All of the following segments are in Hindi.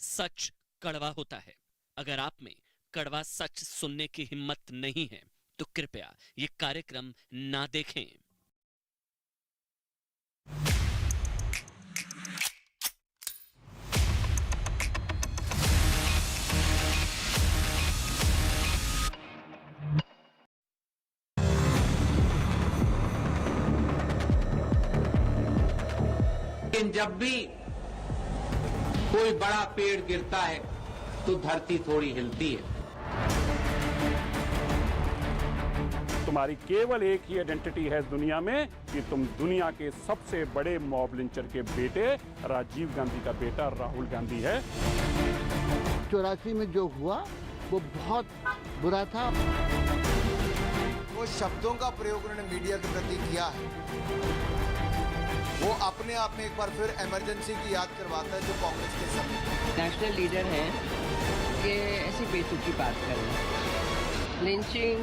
सच कड़वा होता है। अगर आप में कड़वा सच सुनने की हिम्मत नहीं है तो कृपया ये कार्यक्रम ना देखें। लेकिन जब भी कोई बड़ा पेड़ गिरता है तो धरती थोड़ी हिलती है। तुम्हारी केवल एक ही आइडेंटिटी है दुनिया में कि तुम दुनिया के सबसे बड़े मॉब लिंचर के बेटे राजीव गांधी का बेटा राहुल गांधी है। 84 में जो हुआ वो बहुत बुरा था। वो शब्दों का प्रयोग उन्होंने मीडिया के प्रति किया है, वो अपने आप में एक बार फिर इमरजेंसी की याद करवाता है जो कांग्रेस के समय नेशनल लीडर हैं कि ऐसी बेतुकी बात करें। लिंचिंग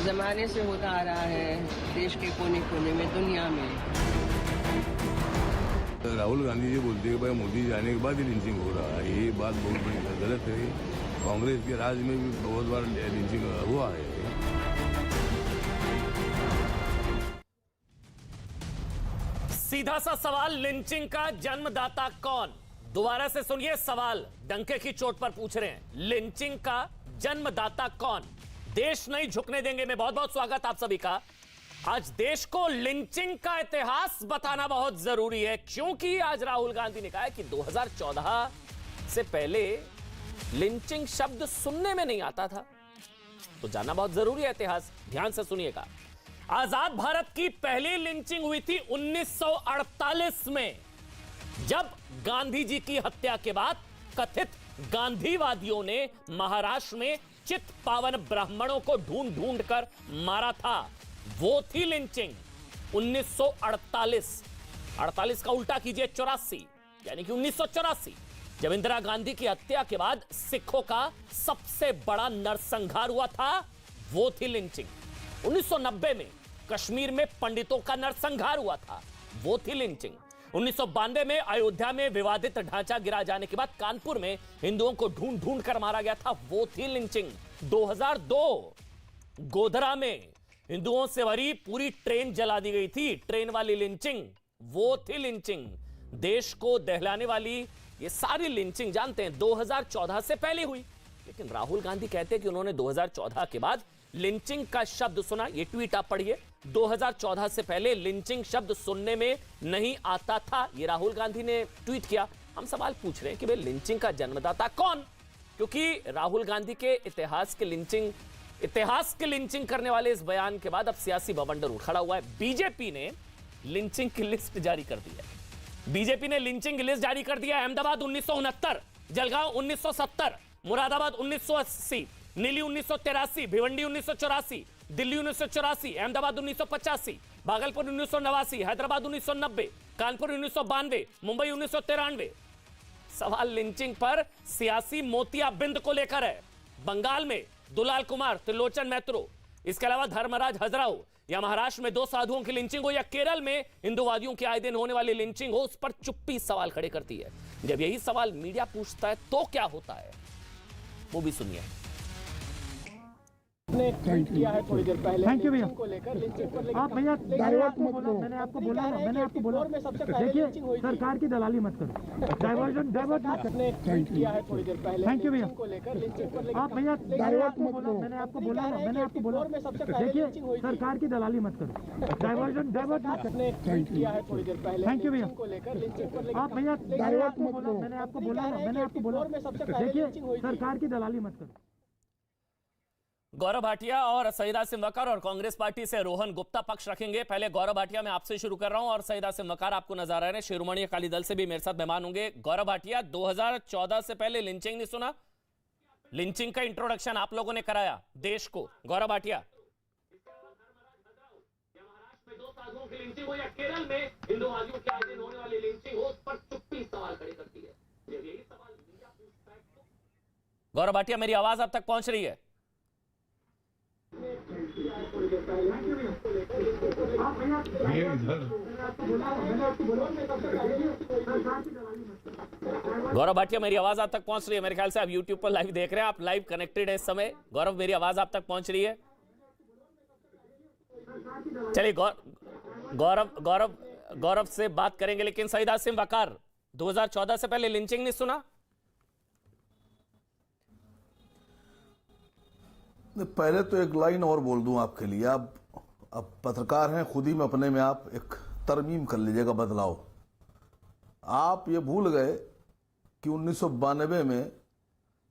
जमाने से होता आ रहा है देश के कोने कोने में, दुनिया में। राहुल गांधी जी बोलते हैं भाई मोदी जाने के बाद ही लिंचिंग हो रहा है, ये बात बहुत बड़ी गलत है। कांग्रेस के राज में भी बहुत बार लिंचिंग हुआ है। सीधा सा सवाल, लिंचिंग का जन्मदाता कौन? दोबारा से सुनिए सवाल, डंके की चोट पर पूछ रहे हैं। लिंचिंग का जन्मदाता कौन? देश नहीं झुकने देंगे में बहुत बहुत स्वागत आप सभी का। आज देश को लिंचिंग का इतिहास बताना बहुत जरूरी है, क्योंकि आज राहुल गांधी ने कहा है कि 2014 से पहले लिंचिंग शब्द सुनने में नहीं आता था। तो जानना बहुत जरूरी है इतिहास, ध्यान से सुनिएगा। आजाद भारत की पहली लिंचिंग हुई थी 1948 में, जब गांधी जी की हत्या के बाद कथित गांधीवादियों ने महाराष्ट्र में चित पावन ब्राह्मणों को ढूंढ ढूंढ कर मारा था। वो थी लिंचिंग 1948। 48 का उल्टा कीजिए 84, यानी कि 1984, जब इंदिरा गांधी की हत्या के बाद सिखों का सबसे बड़ा नरसंहार हुआ था, वो थी लिंचिंग। 1990 में कश्मीर में पंडितों का नरसंहार हुआ था, वो थी लिंचिंग। 1992 में अयोध्या में विवादित ढांचा गिरा जाने के बाद कानपुर में हिंदुओं को ढूंढ ढूंढ कर मारा गया था, वो थी लिंचिंग। 2002 गोधरा में हिंदुओं से भरी पूरी ट्रेन जला दी गई थी, ट्रेन वाली लिंचिंग, वो थी लिंचिंग। देश को दहलाने वाली ये सारी लिंचिंग जानते हैं 2014 से पहले हुई, लेकिन राहुल गांधी कहते हैं कि उन्होंने 2014 के बाद लिंचिंग का शब्द सुना। ये ट्वीट आप पढ़िए, 2014 से पहले लिंचिंग शब्द सुनने में नहीं आता था, ये राहुल गांधी ने ट्वीट किया। हम सवाल पूछ रहे हैं कि भाई लिंचिंग का जन्मदाता कौन? क्योंकि राहुल गांधी के इतिहास के लिंचिंग करने वाले इस बयान के बाद अब सियासी बवंडर खड़ा हुआ है। बीजेपी ने लिंचिंग की लिस्ट जारी कर दी है। बीजेपी ने लिंचिंग की लिस्ट जारी कर दिया। अहमदाबाद 1969, जलगांव 1970, मुरादाबाद 1980, नीली 1983, भिवंडी 1984, दिल्ली 1984, अहमदाबाद 1985, भागलपुर 1989, हैदराबाद 1990, कानपुर 1992, मुंबई 1993। सवाल लिंचिंग पर सियासी मोतियाबिंद को लेकर है। बंगाल में दुलाल कुमार, त्रिलोचन मैत्रो, इसके अलावा धर्मराज हजराओ, या महाराष्ट्र में 2 साधुओं की लिंचिंग हो, या केरल में हिंदुवादियों की आए दिन होने वाली लिंचिंग हो, उस पर चुप्पी सवाल खड़े करती है। जब यही सवाल मीडिया पूछता है तो क्या होता है, वो भी सुनिए। ने ट्वीट किया है थोड़ी देर पहले। थैंक यू भैया। को लेकर लिंचिंग को लेकर आप भैया मैंने आपको बोला देखिए सरकार की दलाली मत करो, डाइवर्ट मत करो। ने ट्वीट किया है थोड़ी देर पहले। थैंक यू भैया। को लेकर लिंचिंग को लेकर आप भैया मैंने आपको बोला देखिए सरकार की दलाली मत करो, डाइवर्ट मत करो। ने ट्वीट किया है थोड़ी देर पहले। थैंक यू भैया। को लेकर लिंचिंग को लेकर आप भैया मैंने आपको बोला देखिए सरकार की दलाली मत करो। गौरव भाटिया और सईदा सिमवकर और कांग्रेस पार्टी से रोहन गुप्ता पक्ष रखेंगे। पहले गौरव भाटिया मैं आपसे शुरू कर रहा हूं और सईदा सिमवकर आपको नजर आ रहे हैं, शिरोमणि अकाली दल से भी मेरे साथ मेहमान होंगे। गौरव भाटिया, 2014 से पहले लिंचिंग नहीं सुना? लिंचिंग का इंट्रोडक्शन आप लोगों ने कराया देश को। गौरव भाटिया, केरल में हिंदुवादियों के आए दिन होने वाली लिंचिंग हो, उस पर चुप्पी सवाल खड़े करती है। जब यही सवाल मीडिया पूछता है तो गौरव भाटिया, मेरी आवाज अब तक पहुंच रही है? गौरव भाटिया, मेरी आवाज आप तक पहुंच रही है? मेरे ख्याल से आप YouTube पर लाइव देख रहे हैं, आप लाइव कनेक्टेड है इस समय। गौरव, मेरी आवाज आप तक पहुंच रही है? चलिए गौरव से बात करेंगे, लेकिन सईद आसिम वकार, 2014 से पहले लिंचिंग नहीं सुना? पहले तो एक लाइन और बोल दूं आपके लिए, आप अब पत्रकार हैं, खुद ही में अपने में आप एक तरमीम कर लीजिएगा, बदलाव। आप ये भूल गए कि 1992 में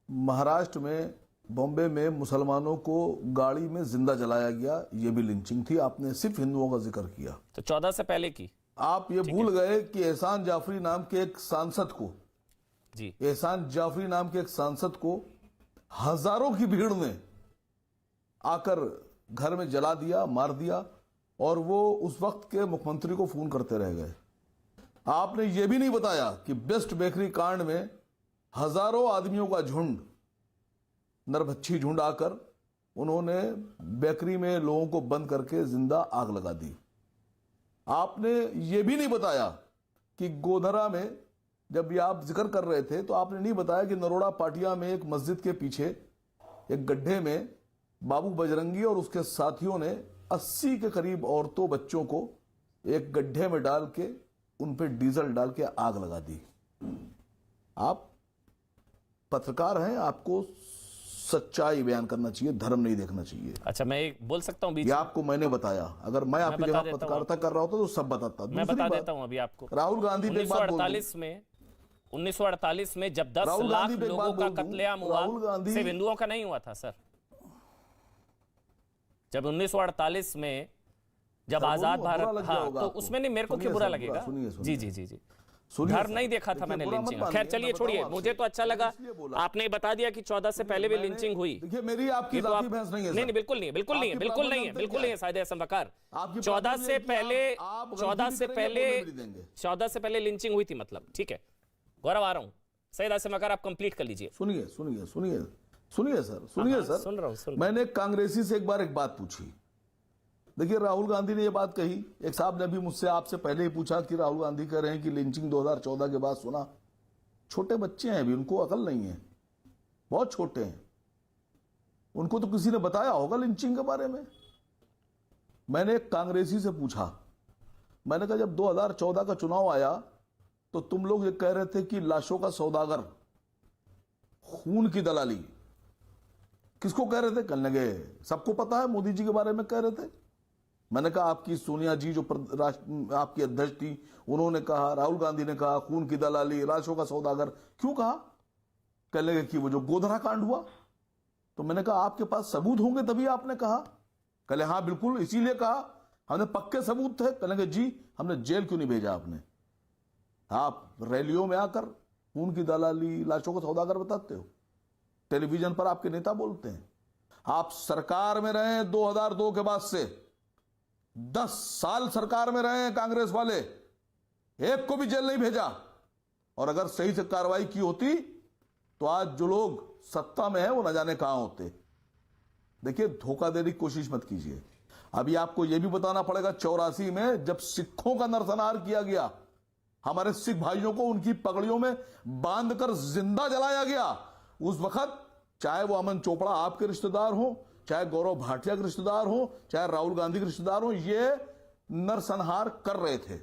महाराष्ट्र में, बॉम्बे में मुसलमानों को गाड़ी में जिंदा जलाया गया, ये भी लिंचिंग थी। आपने सिर्फ हिंदुओं का जिक्र किया, तो 14 से पहले की। आप ये भूल गए कि एहसान जाफरी नाम के एक सांसद को, जी, एहसान जाफरी नाम के एक सांसद को हजारों की भीड़ ने आकर घर में जला दिया, मार दिया, और वो उस वक्त के मुख्यमंत्री को फोन करते रह गए। आपने ये भी नहीं बताया कि बेस्ट बेकरी कांड में हजारों आदमियों का झुंड, नरभक्षी झुंड आकर उन्होंने बेकरी में लोगों को बंद करके जिंदा आग लगा दी। आपने ये भी नहीं बताया कि गोधरा में, जब ये आप जिक्र कर रहे थे, तो आपने नहीं बताया कि नरोड़ा पाटिया में एक मस्जिद के पीछे एक गड्ढे में बाबू बजरंगी और उसके साथियों ने 80 के करीब औरतों, बच्चों को एक गड्ढे में डाल के उन पे डीजल डाल के आग लगा दी। आप पत्रकार हैं, आपको सच्चाई बयान करना चाहिए, धर्म नहीं देखना चाहिए। अच्छा, मैं एक बोल सकता हूं बीच? ये आपको मैंने बताया, अगर मैं आपकी जगह पत्रकारिता कर रहा होता तो सब बताता। मैं बता देता हूं अभी आपको। राहुल गांधी 1948 में जब 10 लाख लोगों का कत्लेआम हुआ, सिर्फ हिंदुओं का नहीं हुआ था सर। जब 1948 में जब आजाद भारत, हाँ, तो उसमें नहीं, मेरे को क्यों बुरा लगेगा? जी जी जी जी, धर्म नहीं देखा था मैंने लिंचिंग। खैर चलिए छोड़िए, मुझे तो अच्छा लगा आपने बता दिया कि 14 से पहले भी लिंचिंग हुई। देखिए, मेरी आपकी जाती बहस नहीं है। नहीं, बिल्कुल नहीं, बिल्कुल नहीं है, बिल्कुल नहीं है, बिल्कुल नहीं है सईद आसिम वकार। 14 से पहले लिंचिंग हुई थी, मतलब ठीक है। गौरव, आ रहा हूं, सईद आसिम वकार आप कंप्लीट कर लीजिए। सुनिए सर, सुन रहा हूं। मैंने कांग्रेसी से एक बार एक बात पूछी। देखिए, राहुल गांधी ने ये बात कही, एक साहब ने भी मुझसे आपसे पहले ही पूछा कि राहुल गांधी कह रहे हैं कि लिंचिंग 2014 के बाद सुना। छोटे बच्चे हैं अभी, उनको अकल नहीं है, बहुत छोटे हैं, उनको तो किसी ने बताया होगा लिंचिंग के बारे में। मैंने एक कांग्रेसी से पूछा, मैंने कहा जब 2014 का चुनाव आया तो तुम लोग ये कह रहे थे कि लाशों का सौदागर, खून की दलाली, किसको कह रहे थे? कहने लगे सबको पता है, मोदी जी के बारे में कह रहे थे। मैंने कहा आपकी सोनिया जी जो आपकी अध्यक्ष थी, उन्होंने कहा, राहुल गांधी ने कहा खून की दलाली, लाशों का सौदागर, क्यों कहा? कहने लगे कि वो जो गोधरा कांड हुआ। तो मैंने कहा आपके पास सबूत होंगे तभी आपने कहा। कहले हाँ बिल्कुल, इसीलिए कहा, हमने पक्के सबूत थे। कहने लगे जी, हमने जेल क्यों नहीं भेजा आपने? आप रैलियों में आकर खून की दलाली, लाशों का सौदागर बताते हो, टेलीविजन पर आपके नेता बोलते हैं। आप सरकार में रहे 2002 के बाद से, 10 साल सरकार में रहे हैं कांग्रेस वाले, एक को भी जेल नहीं भेजा। और अगर सही से कार्रवाई की होती तो आज जो लोग सत्ता में हैं वो न जाने कहां होते। देखिए, धोखा देने की कोशिश मत कीजिए। अभी आपको यह भी बताना पड़ेगा, 84 में जब सिखों का नरसंहार किया गया, हमारे सिख भाइयों को उनकी पगड़ियों में बांधकर जिंदा जलाया गया, उस वक्त चाहे वो अमन चोपड़ा आपके रिश्तेदार हो, चाहे गौरव भाटिया के रिश्तेदार हो, चाहे राहुल गांधी के रिश्तेदार हो, ये नरसंहार कर रहे थे।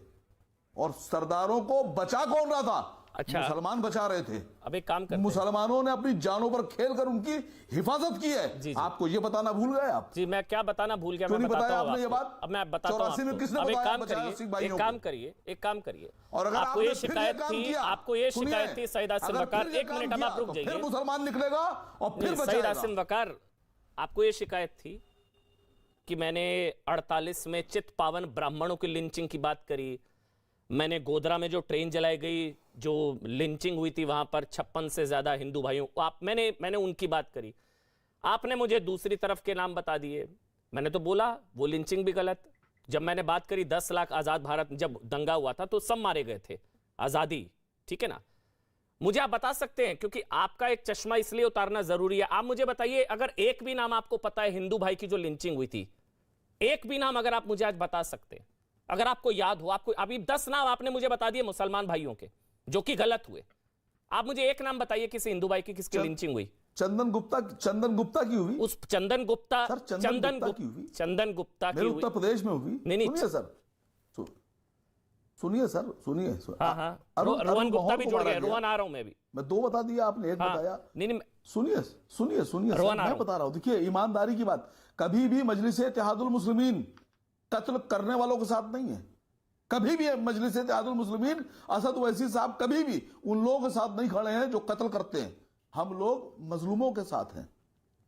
और सरदारों को बचा कौन रहा था? अच्छा, मुसलमान बचा रहे थे। अब एक काम करते हैं, मुसलमानों ने अपनी जानों पर खेलकर उनकी हिफाजत की है। जी। आपको ये बताना भूल गए आप? जी, मैं क्या बताना भूल गया, मैं बताता हूं आपको। अब मैं बताता हूं आपको। अब एक काम करिए, और अगर आपको ये शिकायत थी सईद आसिम वकार, एक मिनट अब आप रुक जाइए, फिर मुसलमान निकलेगा और फिर सईद आसिम वकार, आपको ये शिकायत थी कि मैंने 48 में चित पावन ब्राह्मणों की लिंचिंग की बात करी, मैंने गोधरा में जो ट्रेन जलाई गई, जो लिंचिंग हुई थी वहां पर 56 से ज्यादा हिंदू भाइयों, मैंने उनकी बात करी। आपने मुझे दूसरी तरफ के नाम बता दिए। मैंने तो बोला वो लिंचिंग भी गलत। जब मैंने बात करी 10 लाख आजाद भारत, जब दंगा हुआ था तो सब मारे गए थे, आजादी, ठीक है ना? मुझे आप बता सकते हैं, क्योंकि आपका एक चश्मा इसलिए उतारना जरूरी है। आप मुझे बताइए, अगर एक भी नाम आपको पता है हिंदू भाई की जो लिंचिंग हुई थी, एक भी नाम अगर आप मुझे आज बता सकते हैं, अगर आपको याद हो। आपको अभी 10 नाम आपने मुझे बता दिए मुसलमान भाइयों के जो कि गलत हुए, आप मुझे एक नाम बताइए किसी हिंदू भाई की किसकी लिंचिंग हुई? चंदन गुप्ता की हुई। उस चंदन गुप्ता सर, चंदन गुप्ता की हुई। चंदन गुप्ता की मेरे हुई। उत्तर प्रदेश में हुई। नहीं सुनिए सर, सुनिए सर, सुनिए। हाँ रोहन गुप्ता भी जुड़ गए। रोहन आ रहा हूं मैं भी। मैं 2 बता दिया, आपने 1 बताया। नहीं सुनिए सर, मैं बता रहा हूं। देखिए, ईमानदारी की बात, कभी भी मजलिस इत्तेहादुल मुस्लिमीन कत्ल करने वालों के साथ नहीं है। कभी भी मजलिस इत्तेहादुल मुस्लिमीन असद ओवैसी साहब कभी भी उन लोगों के साथ नहीं खड़े हैं जो कत्ल करते हैं। हम लोग मजलूमों के साथ हैं।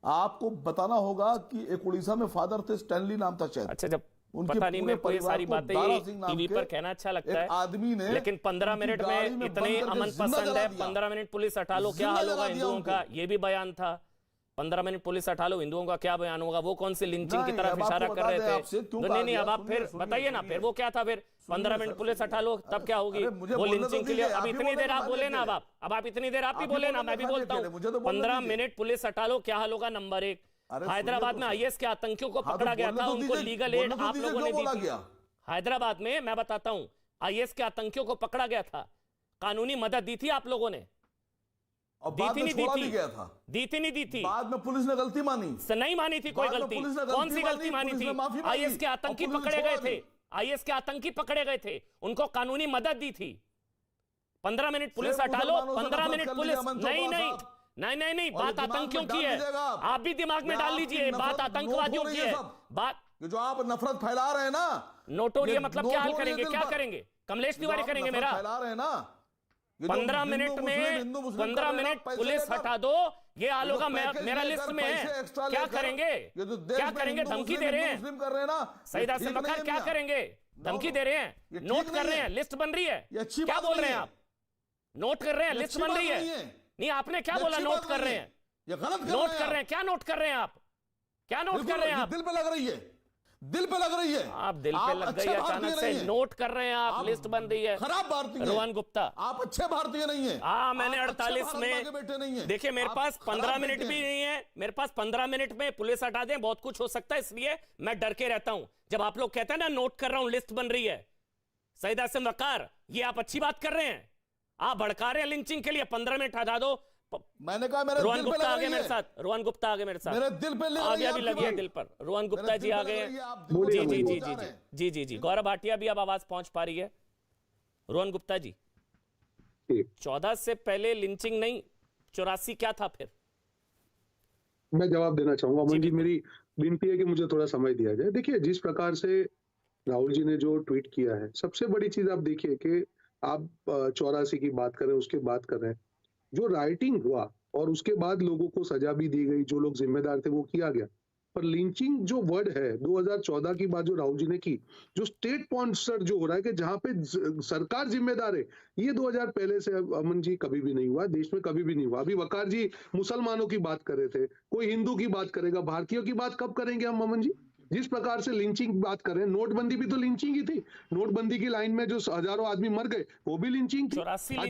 आपको बताना होगा कि एक उड़ीसा में फादर थे, स्टैनली नाम था शायद। अच्छा, जब पता नहीं, मेरे को ये सारी बातें टीवी पर कहना अच्छा लगता है, आदमी ने, लेकिन 15 मिनट में इतने अमन पसंद है, 15 मिनट पुलिस हटा लो, क्या हाल होगा हिंदुओं का, ये भी बयान था। 15 मिनट पुलिस हटा लो, हिंदुओं का क्या बयान होगा? वो कौन सी लिंचिंग की तरफ इशारा कर रहे थे? नहीं, अब आप फिर बताइए ना, फिर वो क्या था? फिर 15 मिनट पुलिस हटा लो, तब क्या होगी? वो लिंचिंग के लिए अब इतनी देर आप बोले ना, अब आप इतनी देर आप ही बोले ना, मैं भी बोलता हूँ। 15 मिनट पुलिस हटा लो, क्या हाल होगा? नंबर 1, हैदराबाद में IS के आतंकियों को पकड़ा गया था, उनको लीगल एड आप लोगों ने दी थी। हैदराबाद में मैं बताता हूं, IS के आतंकियों को पकड़ा गया था, कानूनी मदद दी थी आप लोगों ने? दी थी नहीं दी थी? बाद में पुलिस ने गलती मानी? नहीं मानी थी कोई गलती। कौन सी गलती मानी थी? IS के आतंकी पकड़े गए थे, IS के आतंकी पकड़े गए थे, उनको कानूनी मदद दी थी। 15 मिनट पुलिस हटा लो, 15 मिनट पुलिस नहीं, बात आतंकियों की है। आप भी दिमाग में डाल लीजिए, बात आतंकवादियों की है। बात जो आप नफरत फैला रहे हैं ना, नोटों, ये मतलब क्या हाल करेंगे? क्या करेंगे? कमलेश तिवारी करेंगे मेरा? फैला रहे हैं ना, 15 मिनट में 15 मिनट पुलिस हटा दो, ये हाल होगा। मेरा लिस्ट में है, क्या करेंगे? क्या करेंगे? धमकी दे रहे हैं सईद हासिम वकार, क्या करेंगे? धमकी दे रहे हैं, नोट कर रहे हैं, लिस्ट बन रही है। क्या बोल रहे हैं आप? नोट कर रहे हैं, लिस्ट बन रही है। नहीं, आपने क्या बोला? नोट कर रहे हैं, नोट कर रहे हैं। क्या नोट कर रहे हैं आप? क्या नोट कर रहे हैं आप? दिल पे लग रही है, दिल पे लग रही है। आप दिल पे लग गई अचानक से, नोट कर रहे हैं आप, लिस्ट बन रही है। खराब भारतीय रोहन गुप्ता, आप अच्छे भारतीय नहीं है। हाँ, मैंने 48 में, देखिए मेरे पास 15 मिनट भी नहीं है, मेरे पास 15 मिनट में पुलिस हटा दें, बहुत कुछ हो सकता है, इसलिए मैं डर के रहता हूं। जब आप लोग कहते हैं ना नोट कर रहा हूं, लिस्ट बन रही है, सईद हासिम वकार, ये आप अच्छी बात कर रहे हैं? आप भड़का रहे हैं लिंचिंग के लिए। 15 मिनट हटा दो। मैंने कहा मेरे रोहन गुप्ता आगे मेरे साथ, रोहन गुप्ता आगे मेरे साथ, मेरे दिल पे लगी है दिल पर। रोहन गुप्ता जी आ गए। जी गौरव भाटिया भी अब आवाज पहुंच पा रही है। रोहन गुप्ता जी, 14 से पहले लिंचिंग नहीं, 84 क्या था फिर? मैं जवाब देना चाहूंगा। अमन जी, मेरी विनती है कि मुझे थोड़ा समय दिया जाए। देखिए, जिस प्रकार से राहुल जी ने जो ट्वीट किया है, सबसे बड़ी चीज आप देखिए कि आप 84 की बात कर रहे हैं, उसके बात कर रहे हैं, जो राइटिंग हुआ और उसके बाद लोगों को सजा भी दी गई, जो लोग जिम्मेदार थे वो किया गया। पर लिंचिंग जो वर्ड है 2014 की बात जो राहुल जी ने की, जो स्टेट स्पॉन्सर जो हो रहा है कि जहां पे सरकार जिम्मेदार है, ये 2000 पहले से अमन जी कभी भी नहीं हुआ, देश में कभी भी नहीं हुआ। अभी वकार जी मुसलमानों की बात कर रहे थे, कोई हिंदू की बात करेगा, भारतीयों की बात कब करेंगे हम अमन जी? जिस प्रकार से लिंचिंग बात कर रहे हैं, नोटबंदी भी तो लिंचिंग ही थी। नोटबंदी की लाइन में जो हजारों आदमी मर गए, वो भी लिंचिंग थी।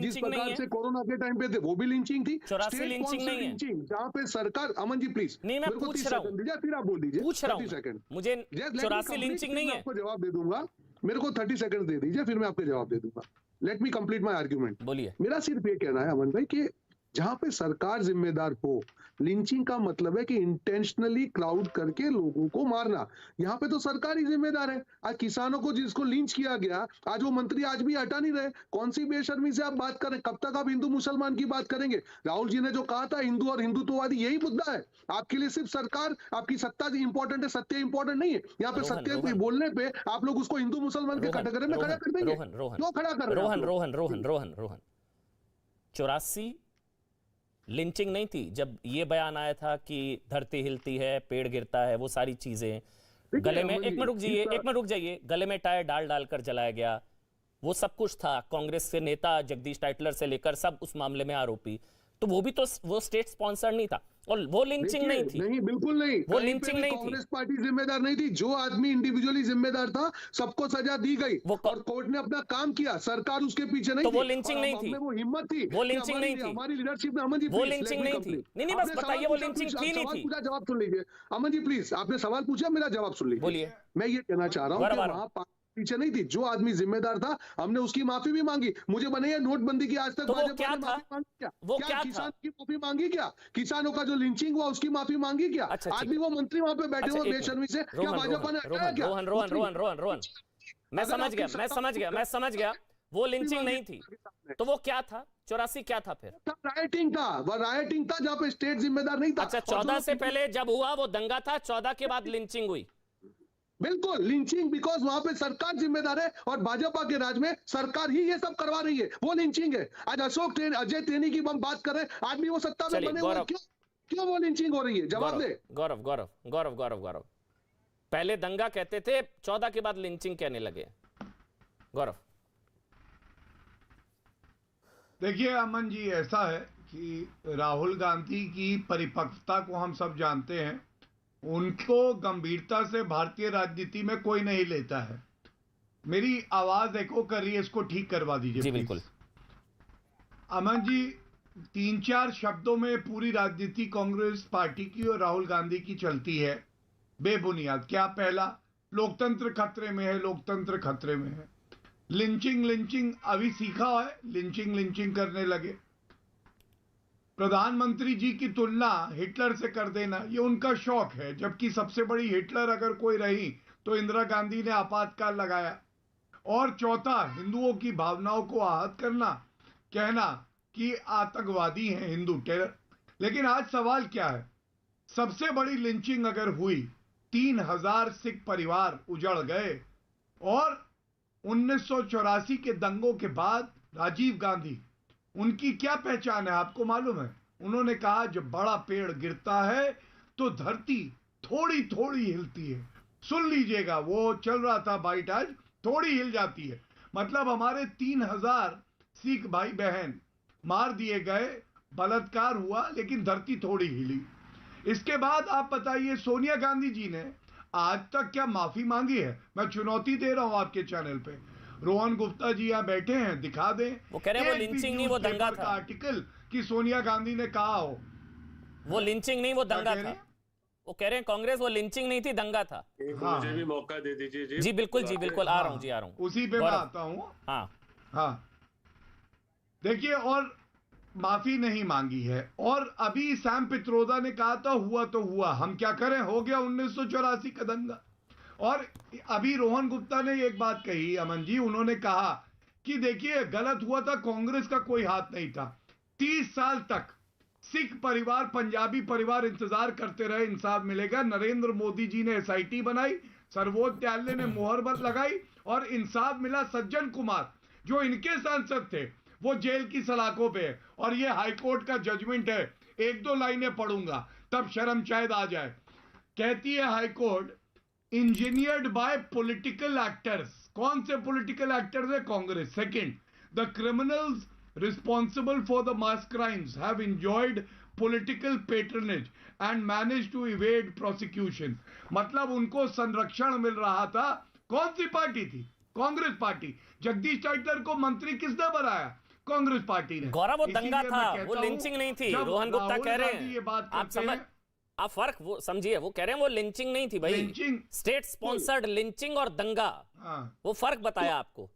जिस प्रकार से कोरोना के टाइम पे थे, वो भी लिंचिंग थी। लिंचिंग जहाँ पे सरकार, अमन जी प्लीज, नहीं मैं पूछ रहा हूँ, फिर आप बोल दीजिए। पूछ रहा हूँ, सेकंड मुझे 84 लिंचिंग नहीं है। आपको जवाब दे दूंगा, मेरे को 30 सेकंड दे दीजिए, फिर मैं आपको जवाब दे दूंगा। Let me complete my argument. बोलिए। मेरा सिर्फ ये कहना है अमन भाई कि जहां पे सरकार जिम्मेदार हो, लिंचिंग का मतलब है कि इंटेंशनली क्राउड करके लोगों को मारना। यहाँ पे तो सरकार ही जिम्मेदार है। आज किसानों को जिसको लिंच किया गया, आज वो मंत्री आज भी हटा नहीं रहे। कौन सी बेशर्मी से आप बात करें? कब तक आप हिंदू मुसलमान की बात करेंगे? राहुल जी ने जो कहा था, हिंदू और हिंदुत्ववादी, यही मुद्दा है आपके लिए। सिर्फ सरकार, आपकी सत्ता इंपॉर्टेंट है, सत्य इंपॉर्टेंट नहीं है। यहाँ पे सत्य बोलने पे आप लोग उसको हिंदू मुसलमान के कैटेगरी में खड़ा कर देंगे। क्यों खड़ा कर रहे हैं? रोहन 84 लिंचिंग नहीं थी जब ये बयान आया था कि धरती हिलती है, पेड़ गिरता है, वो सारी चीजें गले में, एक मिनट रुक जाइए, गले में टायर डालकर जलाया गया, वो सब कुछ था। कांग्रेस के नेता जगदीश टाइटलर से लेकर सब उस मामले में आरोपी, तो वो भी तो वो स्टेट स्पॉन्सर नहीं था और वो लिंचिंग नहीं थी। नहीं, बिल्कुल नहीं, वो लिंचिंग नहीं थी। कांग्रेस पार्टी जिम्मेदार नहीं थी। जो आदमी इंडिविजुअली जिम्मेदार था, सबको सजा दी गई और कोर्ट ने अपना काम किया, सरकार उसके पीछे नहीं थी। तो वो लिंचिंग नहीं थी, वो हिम्मत थी, वो लिंचिंग नहीं थी, हमारी लीडरशिप में। अमन जी, वो लिंचिंग नहीं थी। नहीं, बस बताइए, वो लिंचिंग थी नहीं थी? पूछा, जवाब सुन लीजिए। अमन जी प्लीज, आपने सवाल पूछा, मेरा जवाब सुन लीजिए। बोलिए। मैं ये कहना चाह रहा हूँ, पीछे नहीं थी। जो आदमी जिम्मेदार था हमने उसकी माफी भी मांगी। मुझे बने नोटबंदी की आज तक तो वो भाजपा क्या ने था? माफी मांगी क्या? वो क्या क्या था? किसान की माफी मांगी क्या? किसानों का जो लिंचिंग हुआ उसकी माफी मांगी क्या? अच्छा, ठीक। आज भी वो मंत्री वहां पे बैठे अच्छा, हुए एक बेशर्मी से, क्या रोहन भाजपा ने हटाया क्या? रोहन रोहन रोहन रोहन रोहन मैं अगर समझ आपकी गया, मैं सत्ता- समझ गया, मैं समझ गया। वो लिंचिंग नहीं थी, तो वो क्या था? 84 क्या था फिर? राइटिंग था, वह राइटिंग था जहां पे स्टेट जिम्मेदार नहीं था। अच्छा, और 14 जो- से पहले जब हुआ वो दंगा था, 14 के बाद लिंचिंग हुई। बिल्कुल लिंचिंग, बिकॉज वहां पे सरकार जिम्मेदार है और भाजपा के राज में सरकार ही ये सब करवा रही है, वो लिंचिंग है। आज अजय टेनी की हम बात कर रहे हैं, आदमी वो सत्ता में चलिए, बने हुए गौरव। क्यों वो लिंचिंग हो रही है? जवाब दे। गौरव गौरव गौरव गौरव गौरव पहले दंगा कहते थे, 14 के बाद लिंचिंग कहने लगे। गौरव, देखिए अमन जी, ऐसा है कि राहुल गांधी की परिपक्वता को हम सब जानते हैं। उनको गंभीरता से भारतीय राजनीति में कोई नहीं लेता है। मेरी आवाज एको कर रही है, इसको ठीक करवा दीजिए जी प्लीज। बिल्कुल। अमन जी, 3-4 शब्दों में पूरी राजनीति कांग्रेस पार्टी की और राहुल गांधी की चलती है बेबुनियाद। क्या? पहला, लोकतंत्र खतरे में है, लोकतंत्र खतरे में है। लिंचिंग अभी सीखा है, लिंचिंग करने लगे। प्रधानमंत्री जी की तुलना हिटलर से कर देना, ये उनका शौक है, जबकि सबसे बड़ी हिटलर अगर कोई रही तो इंदिरा गांधी ने आपातकाल लगाया। और चौथा, हिंदुओं की भावनाओं को आहत करना, कहना कि आतंकवादी हैं हिंदू, टेरर। लेकिन आज सवाल क्या है? सबसे बड़ी लिंचिंग अगर हुई, 3000 सिख परिवार उजड़ गए। और 1984 के दंगों के बाद राजीव गांधी, उनकी क्या पहचान है आपको मालूम है? उन्होंने कहा जब बड़ा पेड़ गिरता है तो धरती थोड़ी थोड़ी हिलती है। सुन लीजिएगा, वो चल रहा था बाइट आज, थोड़ी हिल जाती है। मतलब हमारे 3000 सिख भाई बहन मार दिए गए, बलात्कार हुआ, लेकिन धरती थोड़ी हिली। इसके बाद आप बताइए, सोनिया गांधी जी ने आज तक क्या माफी मांगी है? मैं चुनौती दे रहा हूं आपके चैनल पे। रोहन गुप्ता जी यहाँ बैठे हैं, दिखा दें। वो कह रहे हैं वो लिंचिंग नहीं, वो दंगा था। आर्टिकल कि सोनिया गांधी ने कहा हो वो लिंचिंग नहीं, वो दंगा था। वो कह रहे हैं कांग्रेस वो लिंचिंग नहीं थी, दंगा था। मुझे भी मौका दे दीजिए जी बिल्कुल, जी बिल्कुल, आ रहा हूँ जी, आ रहा हूँ। उसी पे मैं आता हूँ। हाँ, देखिए, और माफी नहीं मांगी है। और अभी सैम पित्रोदा ने कहा था हुआ तो हुआ, हम क्या करें, हो गया 1984 का दंगा। और अभी रोहन गुप्ता ने एक बात कही अमन जी, उन्होंने कहा कि देखिए गलत हुआ था, कांग्रेस का कोई हाथ नहीं था। 30 साल तक सिख परिवार, पंजाबी परिवार इंतजार करते रहे, इंसाफ मिलेगा। नरेंद्र मोदी जी ने एसआईटी बनाई, सर्वोच्च न्यायालय ने मोहर लगाई और इंसाफ मिला। सज्जन कुमार जो इनके सांसद थे वो जेल की सलाखों पे है। और ये हाईकोर्ट का जजमेंट है, 1-2 लाइनें पढ़ूंगा तब शर्म शायद आ जाए। कहती है high court, engineered by political actors. कौन से पॉलिटिकल एक्टर्स है? Congress. Second, the criminals responsible for the mass crimes have enjoyed political patronage and manage to evade prosecution. मतलब उनको संरक्षण मिल रहा था। कौन सी पार्टी थी? कांग्रेस पार्टी। जगदीश टाइटलर को मंत्री किसने बनाया? कांग्रेस पार्टी ने। गौरव, वो दंगा था, वो लिंचिंग नहीं थी। रोहन गुप्ता कह रहे हैं, ये बात आप समझ, आप फर्क वो समझिए। वो कह रहे हैं वो लिंचिंग नहीं थी भाई, लिंचिंग, स्टेट स्पॉन्सर्ड लिंचिंग और दंगा। वो फर्क बताया आपको।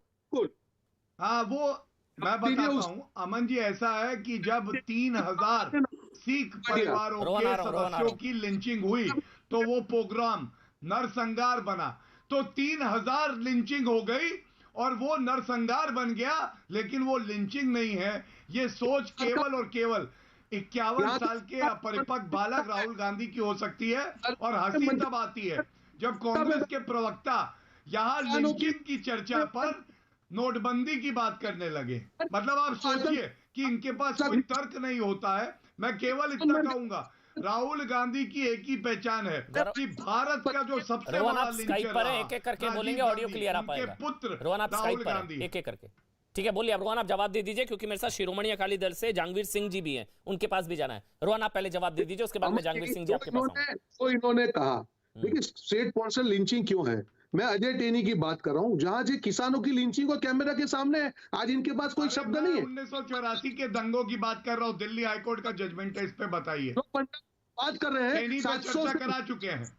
हाँ, वो मैं बताता हूँ अमन जी। ऐसा है कि जब 3000 सिख परिवारों के सदस्यों की लिंचिंग हुई तो वो प्रोग्राम नरसंहार बना। तो 3000 लिंचिंग हो गई और वो नरसंहार बन गया, लेकिन वो लिंचिंग नहीं है। ये सोच केवल और केवल 51 साल के अपरिपक्व बालक राहुल गांधी की हो सकती है। और हंसी तब आती है जब कांग्रेस के प्रवक्ता यहाँ लिंचिंग की चर्चा पर नोटबंदी की बात करने लगे। मतलब आप सोचिए कि इनके पास कोई तर्क नहीं होता है। मैं केवल इतना कहूंगा, राहुल गांधी की एक ही पहचान है कि भारत का जो सबसे बड़ा लिंचर पर एक-एक करके बोलेंगे, ऑडियो क्लियर आ पाएगा। पुत्र रोहन, आप स्काइप पर एक-एक करके, ठीक है? बोलिए आप रोहन, आप जवाब दे दीजिए, क्योंकि मेरे साथ शिरोमणि अकाली दल से जहांगीर सिंह जी भी हैं, उनके पास भी जाना है। रोहन, आप पहले जवाब दे दीजिए, उसके बाद में जहांगीर सिंह जी आपके पास आऊंगा। तो इन्होंने कहा, देखिए स्टेट स्पॉन्सर्ड लिंचिंग क्यों है? मैं अजय टेनी की बात कर रहा हूँ, जहां जी किसानों की लिंचिंग को कैमरा के सामने है। आज इनके पास कोई शब्द नहीं है। 1984 के दंगों की बात कर रहा हूँ, दिल्ली हाईकोर्ट का जजमेंट है, इस पे बताइए। बात कर रहे हैं, 700 चर्चा करा चुके हैं।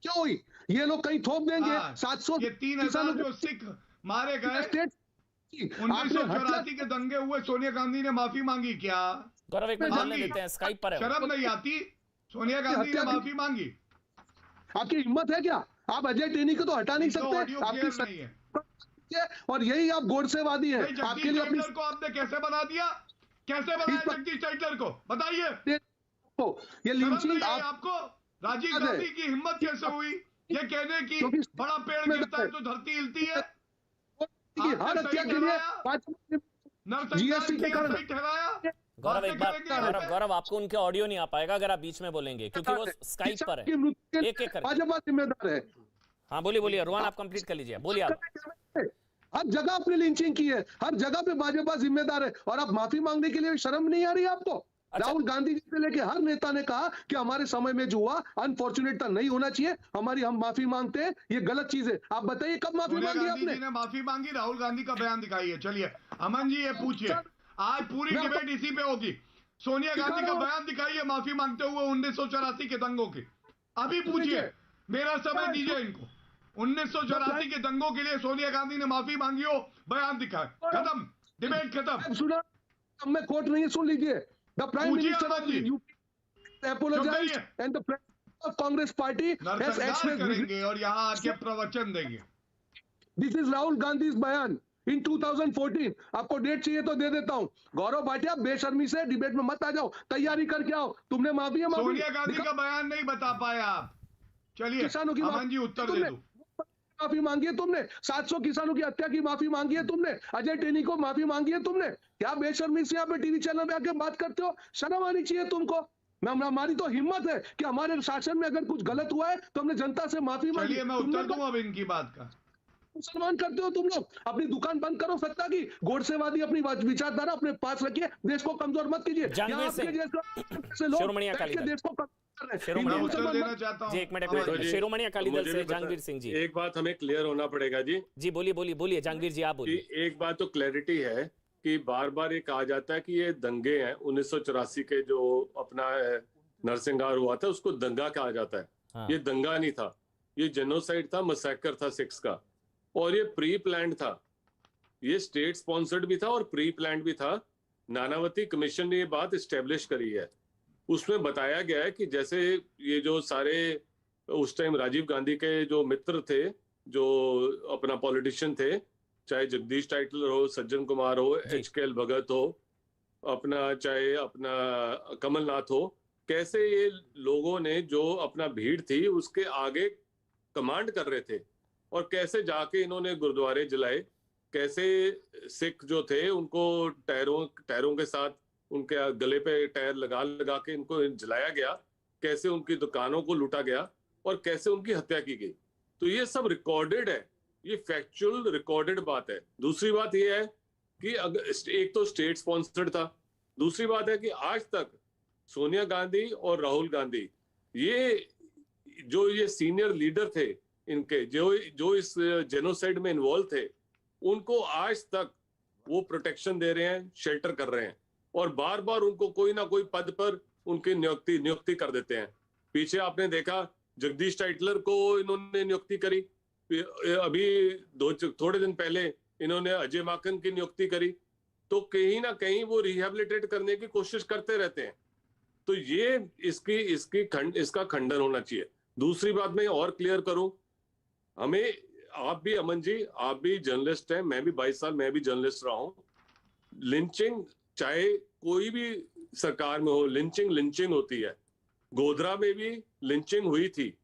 क्यों हुई? ये लोग कहीं थोप देंगे 700 ये 3000 जो सिख मारे गए 1984 के दंगे हुए, सोनिया गांधी ने माफी मांगी क्या? गौरव एक मिनट बोलने देते हैं, स्काइप पर है। शर्म नहीं आती? सोनिया गांधी ने माफी मांगी। आपकी हिम्मत है क्या? आप अजय टेनी को तो हटा नहीं सकते, आपकी नहीं है। और यही आप गोडसेवादी हैं। आपके लिए अपनी को आपने कैसे बना दिया? कैसे बनाया जगदीश टाइटलर को? बताइए। ये लिंचिंग आपको राजीव गांधी की हिम्मत कैसे हुई ये कहने की बड़ा पेड़ गिरता है तो धरती हिलती है? हर हत्या के लिए जीएसटी के कारण ठहराया। गौरव एक बात, गौरव आपको उनके ऑडियो नहीं आ पाएगा अगर आप बीच में बोलेंगे, क्योंकि वो स्काइप पर है। एक एक करके भाजपा जिम्मेदार है। हाँ बोलिए रोहन, आप कंप्लीट कर लीजिए, बोलिए आप। हर जगह आपने लिंचिंग की है, हर जगह पे भाजपा जिम्मेदार है, और आप माफी मांगने के लिए शर्म नहीं आ रही आपको? राहुल गांधी जी से लेके हर नेता ने कहा कि हमारे समय में जो हुआ अनफॉर्चुनेट था, नहीं होना चाहिए, हम माफी मांगते हैं, ये गलत चीज है। आप बताइए कब माफी मांगी आपने? ने माफी मांगी, राहुल गांधी का बयान दिखाइए। चलिए अमन जी ये पूछिए, आज पूरी डिबेट इसी पे होगी। सोनिया गांधी का बयान दिखाइए माफी मांगते हुए 1984 के दंगों की। अभी पूछिए, मेरा समय दीजिए इनको। 1984 के दंगों के लिए सोनिया गांधी ने माफी मांगी हो, बयान दिखाए, खत्म, डिबेट खत्म। सुना, मैं कोट नहीं, सुन लीजिए। The Prime Minister of the UP apologized and the President of Congress Party has expressed करेंगे और यहाँ आके प्रवचन देंगे। This is Rahul Gandhi's बयान in 2014। आपको डेट चाहिए तो दे देता हूँ। गौरव भाटिया बेशर्मी से डिबेट में मत आ जाओ, तैयारी करके आओ। तुमने माफी है? सोनिया गांधी का बयान नहीं बता पाया आप। चलिए किसानों की अमन जी उत्तर दे दो। माफी मांगी है तुमने, 700 किसानों की हत्या की माफी मांगी है तुमने, अजय टेनी को माफी मांगी है तुमने। क्या बेशर्मी से यहाँ पे टीवी चैनल में आके बात करते हो? शर्म आनी चाहिए तुमको। हमारी तो हिम्मत है कि हमारे शासन में अगर कुछ गलत हुआ है तो हमने जनता से माफी मांगी। चलिए मैं उत्तर दूं अब इनकी बात का। मुसलमान करते हो तुम लोग। अपनी दुकान बंद करो सत्ता की, गोडसेवादी अपनी विचारधारा अपने पास रखिए, देश को कमजोर मत कीजिए। शिरोमणि अकाली दल से जहांगीर सिंह जी, एक बात हमें क्लियर होना पड़ेगा जी। जी बोलिए जहांगीर जी, आप बोलिए। एक बात तो क्लैरिटी है कि बार बार ये कहा जाता है कि ये दंगे हैं 1984 के, जो अपना नरसंहार हुआ था उसको दंगा कहा जाता है। हाँ। ये दंगा नहीं था, ये जेनोसाइड था, मसैकर था सिक्स का, और ये प्री प्लान्ड था। ये स्टेट स्पॉन्सर्ड भी था और प्री प्लान्ड भी था। नानावती कमीशन ने ये बात इस्टेब्लिश करी है। उसमें बताया गया है कि जैसे ये जो सारे उस टाइम राजीव गांधी के जो मित्र थे, जो अपना पॉलिटिशियन थे, चाहे जगदीश टाइटलर हो, सज्जन कुमार हो, HKL भगत हो, अपना चाहे अपना कमलनाथ हो, कैसे ये लोगों ने जो अपना भीड़ थी उसके आगे कमांड कर रहे थे, और कैसे जाके इन्होंने गुरुद्वारे जलाए, कैसे सिख जो थे उनको टायरों के साथ उनके गले पे टायर लगा लगा के इनको जलाया गया, कैसे उनकी दुकानों को लूटा गया, और कैसे उनकी हत्या की गई। तो ये सब रिकॉर्डेड है, ये फैक्चुअल रिकॉर्डेड बात है। दूसरी बात ये है कि अगर एक तो स्टेट स्पॉन्सर्ड था, दूसरी बात है कि आज तक सोनिया गांधी और राहुल गांधी ये सीनियर लीडर थे इनके, जो इस जेनोसाइड में इन्वॉल्व थे, उनको आज तक वो प्रोटेक्शन दे रहे हैं, शेल्टर कर रहे हैं, और बार बार उनको कोई ना कोई पद पर उनकी नियुक्ति कर देते हैं। पीछे आपने देखा जगदीश टाइटलर को इन्होंने नियुक्ति करी, अभी थोड़े दिन पहले इन्होंने अजय माकन की नियुक्ति करी। तो कहीं ना कहीं वो रिहेबिलिटेट करने की कोशिश करते रहते हैं। तो ये इसका खंडन होना चाहिए। दूसरी बात मैं और क्लियर करूं, हमें, आप भी अमन जी, आप भी जर्नलिस्ट हैं, मैं भी 22 साल मैं भी जर्नलिस्ट रहा हूं। लिंचिंग चाहे कोई भी सरकार में हो, लिंचिंग होती है। गोधरा में भी लिंचिंग हुई थी,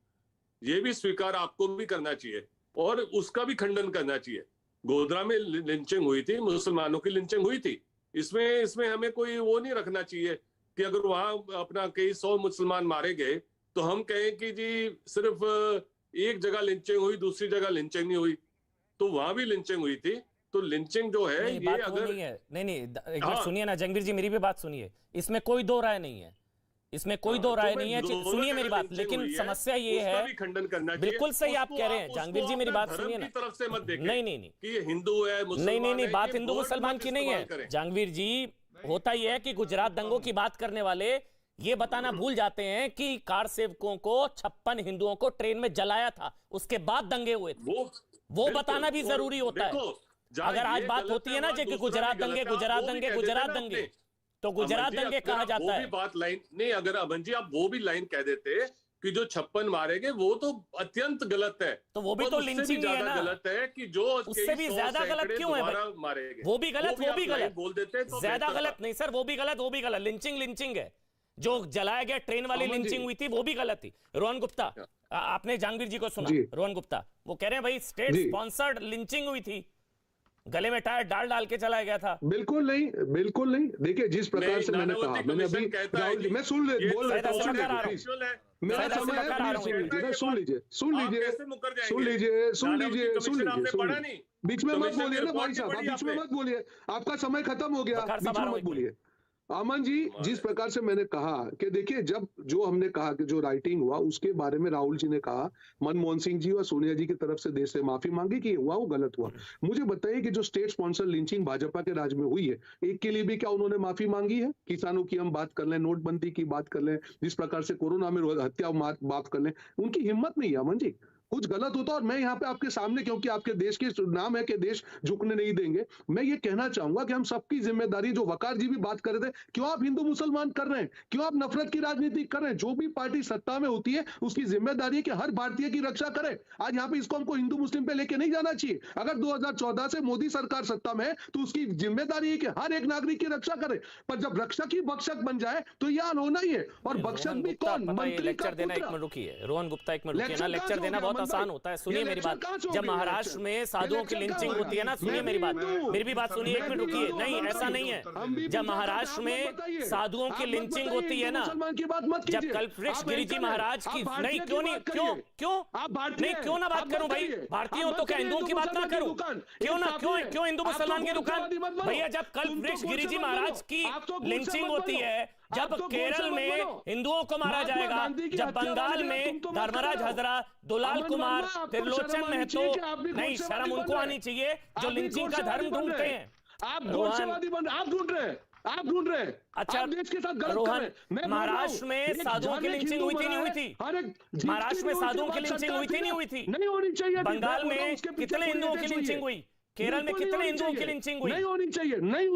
ये भी स्वीकार आपको भी करना चाहिए और उसका भी खंडन करना चाहिए। गोधरा में लिंचिंग हुई थी, मुसलमानों की लिंचिंग हुई थी। इसमें हमें कोई वो नहीं रखना चाहिए कि अगर वहां अपना कई 100 मुसलमान मारे गए तो हम कहें कि जी सिर्फ एक जगह लिंचिंग हुई, दूसरी जगह लिंचिंग नहीं हुई। तो वहां भी लिंचिंग हुई थी। तो लिंचिंग जो है ये अगर नहीं एक बार सुनिए ना जंगवीर जी, मेरी भी बात सुनिए। इसमें कोई दो राय नहीं है, इसमें कोई दो राय नहीं है। सुनिए मेरी बात, लेकिन समस्या ये है, बिल्कुल सही आप कह रहे हैं जहांगीर जी, मेरी बात सुनिए ना। तरफ से मत देखें नहीं कि ये हिंदू है, नहीं, बात हिंदू मुसलमान की नहीं है जहांगीर जी। होता यह है कि गुजरात दंगों की बात करने वाले ये बताना भूल जाते हैं कि कार सेवकों को 56 हिंदुओं को ट्रेन में जलाया था, उसके बाद दंगे हुए थे। वो बताना भी जरूरी होता है। अगर आज बात होती है ना कि गुजरात दंगे तो गुजरात दंगे कहा जाता है। बात लाइन नहीं, अगर अमन जी आप वो भी लाइन कह देते कि जो 56 मारे गए वो तो अत्यंत गलत है, तो वो भी तो लिंचिंग है ना। गलत है कि जो उससे भी ज्यादा गलत क्यों है भाई? मारे गए वो भी गलत बोल देते तो ज्यादा गलत नहीं सर, वो भी गलत। लिंचिंग है। जो जलाया गया ट्रेन वाली लिंचिंग हुई थी वो भी गलत थी। रोहन गुप्ता, आपने जहांगीर जी को सुना? रोहन गुप्ता वो कह रहे हैं भाई स्टेट स्पॉन्सर्ड लिंचिंग हुई थी, गले में टायर डाल के चलाया गया था। बिल्कुल नहीं। देखिए जिस प्रकार से मैंने कहा, मैंने अभी राहुल जी, मैं सुन लीजिए, बीच में मत बोलिए ना भाई साहब, बीच में मत बोलिए, आपका समय खत्म हो गया, बीच में मत बोलिए। अमन जी, जिस प्रकार से मैंने कहा कि देखिए, जब जो हमने कहा कि जो राइटिंग हुआ उसके बारे में राहुल जी ने कहा मनमोहन सिंह जी और सोनिया जी की तरफ से देश से माफी मांगी कि हुआ वो गलत हुआ। मुझे बताइए कि जो स्टेट स्पॉन्सर लिंचिंग भाजपा के राज में हुई है, एक के लिए भी क्या उन्होंने माफी मांगी है? किसानों की हम बात कर लें, नोटबंदी की बात कर लें, जिस प्रकार से कोरोना में हत्या बात कर लें, उनकी हिम्मत नहीं है अमन जी। कुछ गलत होता और मैं यहाँ पे आपके सामने, क्योंकि आपके देश के नाम है कि देश झुकने नहीं देंगे, मैं ये कहना चाहूंगा कि हम सबकी जिम्मेदारी, जो वकार जी भी बात कर रहे थे, क्यों आप हिंदू मुसलमान कर रहे हैं, क्यों आप नफरत की राजनीति कर रहे हैं? जो भी पार्टी सत्ता में होती है उसकी जिम्मेदारी है कि हर भारतीय की रक्षा करे। आज यहाँ पे इसको हमको हिंदू मुस्लिम पे लेके नहीं जाना चाहिए। अगर 2014 से मोदी सरकार सत्ता में है तो उसकी जिम्मेदारी है कि हर एक नागरिक की रक्षा करे, पर जब रक्षा की भक्षक बन जाए तो यह होना ही है। और भक्षक भी कौन? मंत्री का पुत्र। रोहन गुप्ता एक मिनट रुकिए ना, लेक्चर देना बहुत आसान होता है। सुनिए मेरी बात, जब महाराष्ट्र में साधुओं की लिंचिंग होती है ना, सुनिए मेरी भी बात सुनिए, एक मिनट रुकिए। नहीं, ऐसा नहीं है। जब महाराष्ट्र में साधुओं की लिंचिंग होती है ना, जब कल्पवृक्ष गिरी जी महाराज की, नहीं क्यों ना बात करूं भाई? भारतीय तो क्या हिंदुओं की बात ना करूं? क्यों हिंदू मुसलमान की दुकान? भैया जब कल्पवृक्ष गिरी जी महाराज की लिंचिंग होती है, जब केरल में हिंदुओं को मारा जाएगा, जब बंगाल में धर्मराज हजरा, दुलाल कुमार, त्रिलोचन महतो, नहीं शर्म उनको आनी चाहिए जो लिंचिंग का धर्म ढूंढते हैं। आप ढूंढ रहे हैं। अच्छा देश के साथ गलत रोहन, महाराष्ट्र में साधुओं की लिंचिंग हुई थी नहीं हुई थी? महाराष्ट्र में साधुओं की लिंचिंग हुई थी नहीं हुई थी? नहीं होनी चाहिए। बंगाल में कितने हिंदुओं की लिंचिंग हुई? केरल में कितने हिंदुओं की लिंचिंग हुई? नहीं होनी चाहिए। मैं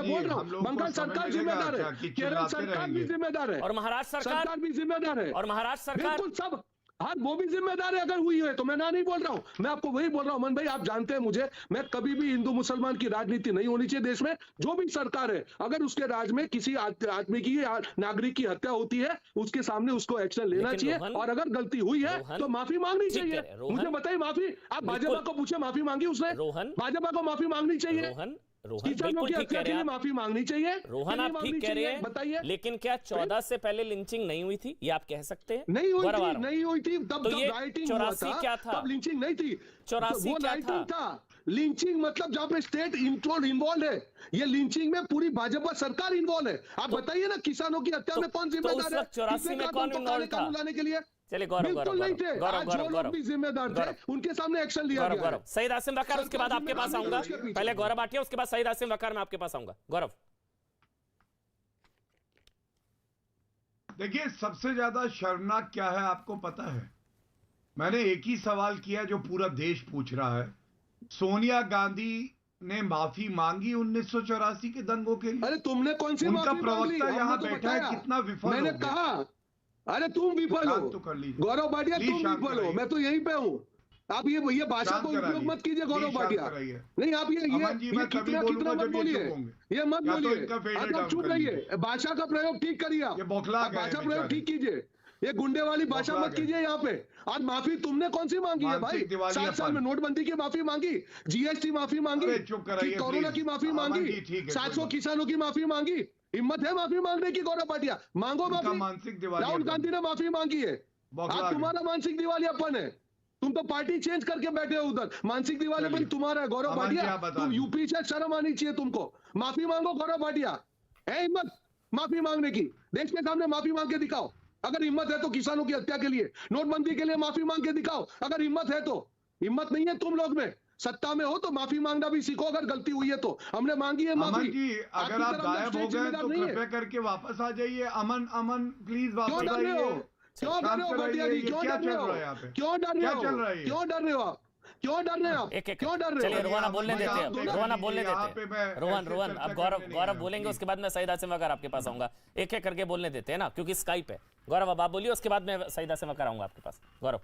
बोल रहा हूँ, बंगाल सरकार जिम्मेदार है, केरल सरकार भी जिम्मेदार है, और महाराष्ट्र सरकार भी जिम्मेदार है, और महाराष्ट्र सरकार बिल्कुल सब, हाँ वो भी जिम्मेदार है अगर हुई है तो। मैं ना नहीं बोल रहा हूँ, मैं आपको वही बोल रहा हूँ अमन भाई, आप जानते हैं मुझे, मैं कभी भी हिंदू मुसलमान की राजनीति नहीं होनी चाहिए देश में। जो भी सरकार है, अगर उसके राज में किसी आदमी की, नागरिक की हत्या होती है, उसके सामने उसको एक्शन लेना चाहिए, और अगर गलती हुई है तो माफी मांगनी चाहिए। मुझे बताइए, माफी आप भाजपा को पूछे, माफी मांगी उसने? भाजपा को माफी मांगनी चाहिए, किसानों की हत्या के लिए माफी मांगनी चाहिए। रोहन आप ठीक कह रहे हैं, बताइए, लेकिन क्या 14 से पहले लिंचिंग नहीं हुई थी? ये आप कह सकते हैं? नहीं हुई थी। तब तो ये राइटिंग 84 क्या था? तब लिंचिंग नहीं थी। 84 क्या था? लिंचिंग मतलब जहाँ पे स्टेट इन्वॉल्व है, ये लिंचिंग में पूरी भाजपा सरकार इन्वॉल्व है। आप बताइए ना, किसानों की हत्या में कौन जिम्मेदार है? 84 में कौन इन्वॉल्व था? लाने के लिए चलिए गौरव भी जिम्मेदार थे, उनके सामने एक्शन लिया गया। सईद आसिम वकार, उसके बाद आपके पास आऊंगा। पहले गौरव भाटिया, उसके बाद सईद आसिम वकार, मैं आपके पास आऊंगा। गौरव, देखिए सबसे ज्यादा शर्मनाक क्या है आपको पता है? मैंने एक ही सवाल किया जो पूरा देश पूछ रहा है। सोनिया गांधी ने माफी मांगी 1984 के दंगों के लिए? अरे तुमने कौन सी उनका प्रवक्ता यहाँ बैठा है, कितना विफल? मैंने कहा, अरे तुम विफल हो गौरव भाटिया, तुम विफल हो, मैं तो यहीं पे हूँ। आप ये भाषा को उपयोग मत कीजिए गौरव भाटिया। नहीं आप ये कितना मत बोलिए, ये मत बोलिए, आप चुप रहिए। भाषा का प्रयोग ठीक करिए, भाषा प्रयोग ठीक कीजिए, ये गुंडे वाली भाषा मत कीजिए यहाँ पे। आज माफी तुमने कौन सी मांगी है भाई? 7 साल में नोटबंदी की माफी मांगी, जीएसटी माफी मांगी, कोरोना की माफी मांगी, 700 किसानों की माफी मांगी। हिम्मत है माफी मांगने की गौरव भाटिया? मांगो माफी। राहुल गांधी ने माफी मांगी है, आप तुम्हारा मानसिक दिवालियापन है। तुम तो पार्टी चेंज करके बैठे हो उधर, मानसिक दिवालियापन तुम्हारा है गौरव भाटिया। तुम यूपी से, शर्म आनी चाहिए तुमको। माफी मांगो गौरव भाटिया, है हिम्मत माफी मांगने की? देश के सामने माफी मांग के दिखाओ। अगर हिम्मत है तो किसानों की हत्या के लिए, नोटबंदी के लिए माफी मांग के दिखाओ, अगर हिम्मत है तो। हिम्मत नहीं है तुम लोग में, सत्ता में हो तो माफी मांगना भी सीखो, अगर गलती हुई है तो। हमने मांगी है अमन माफी। जी, अगर आप गायब हो गए तो कृपया करके वापस आ जाइए। अमन अमन प्लीज वापस आइए। क्यों डर रहे हो भाटिया जी? क्यों डर रहे हो? क्यों डर रहे हो? क्यों डर रहे हो आप? क्यों डर रहे हो आप? क्यों डर रहे हो? चलिए रोहन बोलने देते हैं, रोहन बोलने देते हैं। रोहन अब गौरव बोलेंगे, उसके बाद मैं सईद आसिम वकार आपके पास आऊंगा। एक एक करके बोलने देते हैं ना, क्योंकि स्काइप है। गौरव अब आप बोलिए, उसके बाद मैं सईद आसिम वकार आऊंगा आपके पास। गौरव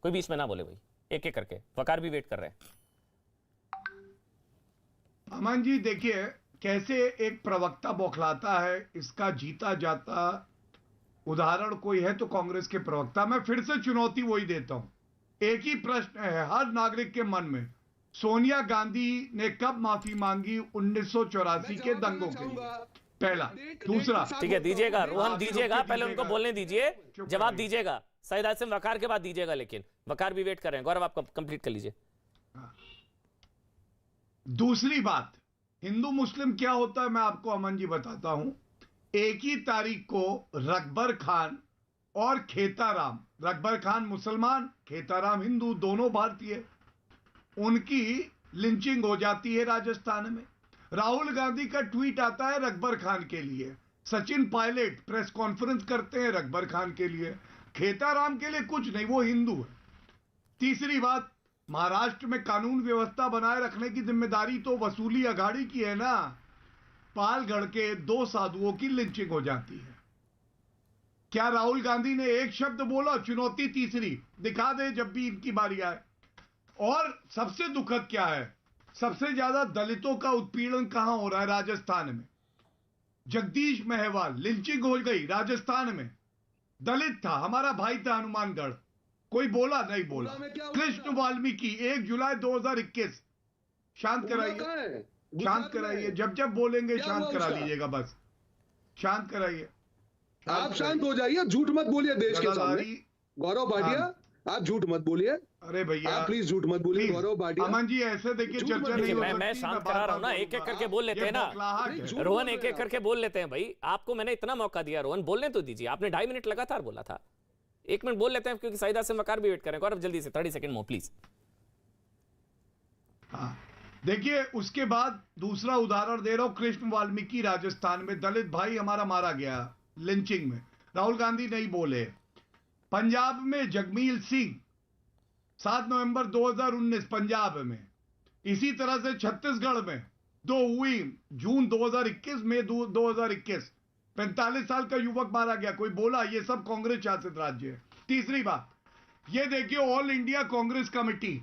कोई बीच में ना बोले भाई, एक एक करके। वकार भी वेट कर रहे हैं। अमन जी देखिए कैसे एक प्रवक्ता बौखलाता है, इसका जीता जाता उदाहरण कोई है तो कांग्रेस के प्रवक्ता। मैं फिर से चुनौती वही देता हूं, एक ही प्रश्न है हर नागरिक के मन में, सोनिया गांधी ने कब माफी मांगी 1984 के दंगों के लिए? पहला। दूसरा, ठीक है दीजिएगा रोहन, दीजिएगा, पहले उनको बोलने दीजिए, जवाब दीजिएगा। सईद आसिम वकार के बाद दीजिएगा, लेकिन वकार भी वेट कर रहे हैं। गौरव आप कंप्लीट कर लीजिए। दूसरी बात, हिंदू मुस्लिम क्या होता है मैं आपको अमन जी बताता हूं। एक ही तारीख को रकबर खान और खेताराम, रकबर खान मुसलमान, खेताराम हिंदू, दोनों भारतीय, उनकी लिंचिंग हो जाती है राजस्थान में। राहुल गांधी का ट्वीट आता है रकबर खान के लिए, सचिन पायलट प्रेस कॉन्फ्रेंस करते हैं रकबर खान के लिए, खेताराम के लिए कुछ नहीं, वो हिंदू है। तीसरी बात, महाराष्ट्र में कानून व्यवस्था बनाए रखने की जिम्मेदारी तो वसूली अघाड़ी की है ना। पालगढ़ के 2 साधुओं की लिंचिंग हो जाती है। क्या राहुल गांधी ने एक शब्द बोला? चुनौती तीसरी, दिखा दे जब भी इनकी बारी आए। और सबसे दुखद क्या है, सबसे ज्यादा दलितों का उत्पीड़न कहां हो रहा है? राजस्थान में। जगदीश मेहवाल लिंचिंग हो गई राजस्थान में, दलित था, हमारा भाई था हनुमानगढ़, कोई बोला नहीं बोला। कृष्ण वाल्मीकि 1 जुलाई 2021, शांत कराइए, शांत कराइए, जब जब बोलेंगे शांत करा लीजिएगा, बस शांत कराइए। आप शांत हो जाइए, झूठ मत बोलिए देश के सामने। गौरव भाटिया आप झूठ मत बोलिए। अरे भैया आप प्लीज झूठ मत बोलिए गौरव भाटिया। अमन जी ऐसे देखिए चर्चा नहीं हो सकती। मैं शांत करा रहा हूं ना, एक एक करके बोल लेते हैं ना रोहन, एक एक करके बोल लेते हैं भाई। आपको मैंने इतना मौका दिया रोहन, बोलने तो दीजिए। आपने 2.5 मिनट लगातार बोला था, 1 मिनट बोल लेते हैं, क्योंकि सईद आसिम वकार भी वेट करें। गौरव जल्दी से 30 सेकंड मोर प्लीज। हाँ देखिए, उसके बाद दूसरा उदाहरण दे रहा हूं, कृष्ण वाल्मीकि राजस्थान में, दलित भाई हमारा मारा गया लिंचिंग में, राहुल गांधी नहीं बोले। पंजाब में जगमील सिंह 7 नवंबर 2019 पंजाब में। इसी तरह से छत्तीसगढ़ में 2 हुई जून 2021 में 2021, 45 साल का युवक मारा गया, कोई बोला? ये सब कांग्रेस शासित राज्य है। तीसरी बात, ये देखिए ऑल इंडिया कांग्रेस कमेटी,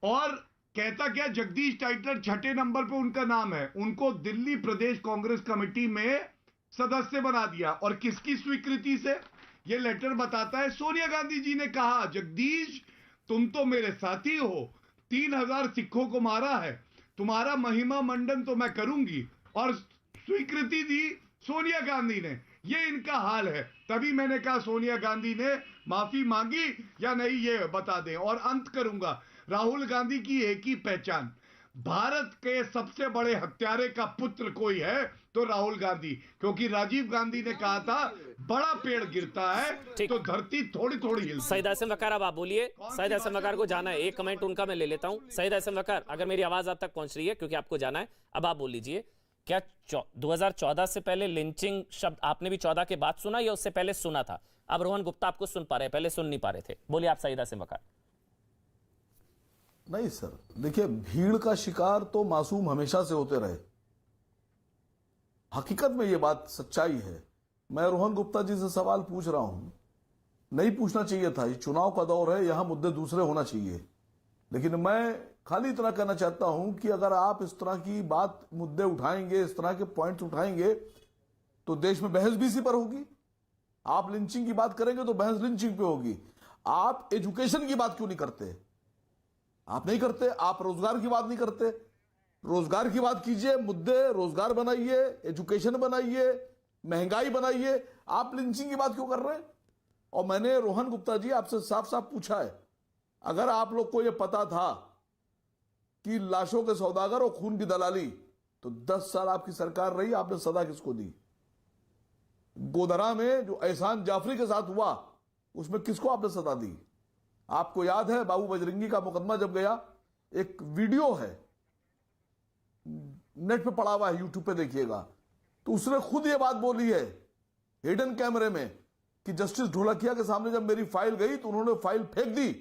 और कहता क्या, जगदीश टाइटलर 6ठे नंबर पे उनका नाम है, उनको दिल्ली प्रदेश कांग्रेस कमेटी में सदस्य बना दिया। और किसकी स्वीकृति से? ये लेटर बताता है सोनिया गांधी जी ने कहा, जगदीश तुम तो मेरे साथी हो, 3000 सिखों को मारा है, तुम्हारा महिमा मंडन तो मैं करूंगी। और स्वीकृति दी सोनिया गांधी ने। ये इनका हाल है। तभी मैंने कहा सोनिया गांधी ने माफी मांगी या नहीं ये बता दें। और अंत करूंगा, राहुल गांधी की एक ही पहचान, भारत के सबसे बड़े हत्यारे का पुत्र कोई है तो राहुल गांधी, क्योंकि राजीव गांधी ने कहा था बड़ा पेड़ गिरता है तो धरती थोड़ी थोड़ी हिलती है। सईद आसिम वकार अब आप बोलिए। सईद आसिम वकार को जाना है, एक कमेंट उनका मैं ले लेता हूं। सईद आसिम वकार, अगर मेरी आवाज आप तक पहुंच रही है, क्योंकि आपको जाना है, अब आप बोल लीजिए। क्या 2014 से पहले लिंचिंग शब्द आपने भी 14 के बाद सुना या उससे पहले सुना था? अब रोहन गुप्ता आपको सुन पा रहे, पहले सुन नहीं पा रहे थे। बोलिए आप सईद आसिम वकार। नहीं सर, देखिए भीड़ का शिकार तो मासूम हमेशा से होते रहे। हकीकत में ये बात सच्चाई है। मैं रोहन गुप्ता जी से सवाल पूछ रहा हूं, नहीं पूछना चाहिए था, ये चुनाव का दौर है, यहां मुद्दे दूसरे होना चाहिए। लेकिन मैं खाली इतना कहना चाहता हूं कि अगर आप इस तरह की बात मुद्दे उठाएंगे, इस तरह के पॉइंट्स उठाएंगे, तो देश में बहस भी इसी पर होगी। आप लिंचिंग की बात करेंगे तो बहस लिंचिंग पे होगी। आप एजुकेशन की बात क्यों नहीं करते? आप नहीं करते। आप रोजगार की बात नहीं करते। रोजगार की बात कीजिए, मुद्दे रोजगार बनाइए, एजुकेशन बनाइए, महंगाई बनाइए। आप लिंचिंग की बात क्यों कर रहे हैं? और मैंने रोहन गुप्ता जी आपसे साफ साफ पूछा है, अगर आप लोग को यह पता था कि लाशों के सौदागर और खून की दलाली, तो 10 साल आपकी सरकार रही, आपने सजा किसको दी? गोधरा में जो एहसान जाफरी के साथ हुआ, उसमें किसको आपने सजा दी? आपको याद है बाबू बजरंगी का मुकदमा जब गया, एक वीडियो है नेट पे पड़ा हुआ है, यूट्यूब पे देखिएगा, तो उसने खुद ये बात बोली है हिडन कैमरे में कि जस्टिस ढोलकिया के सामने जब मेरी फाइल गई तो उन्होंने फाइल फेंक दी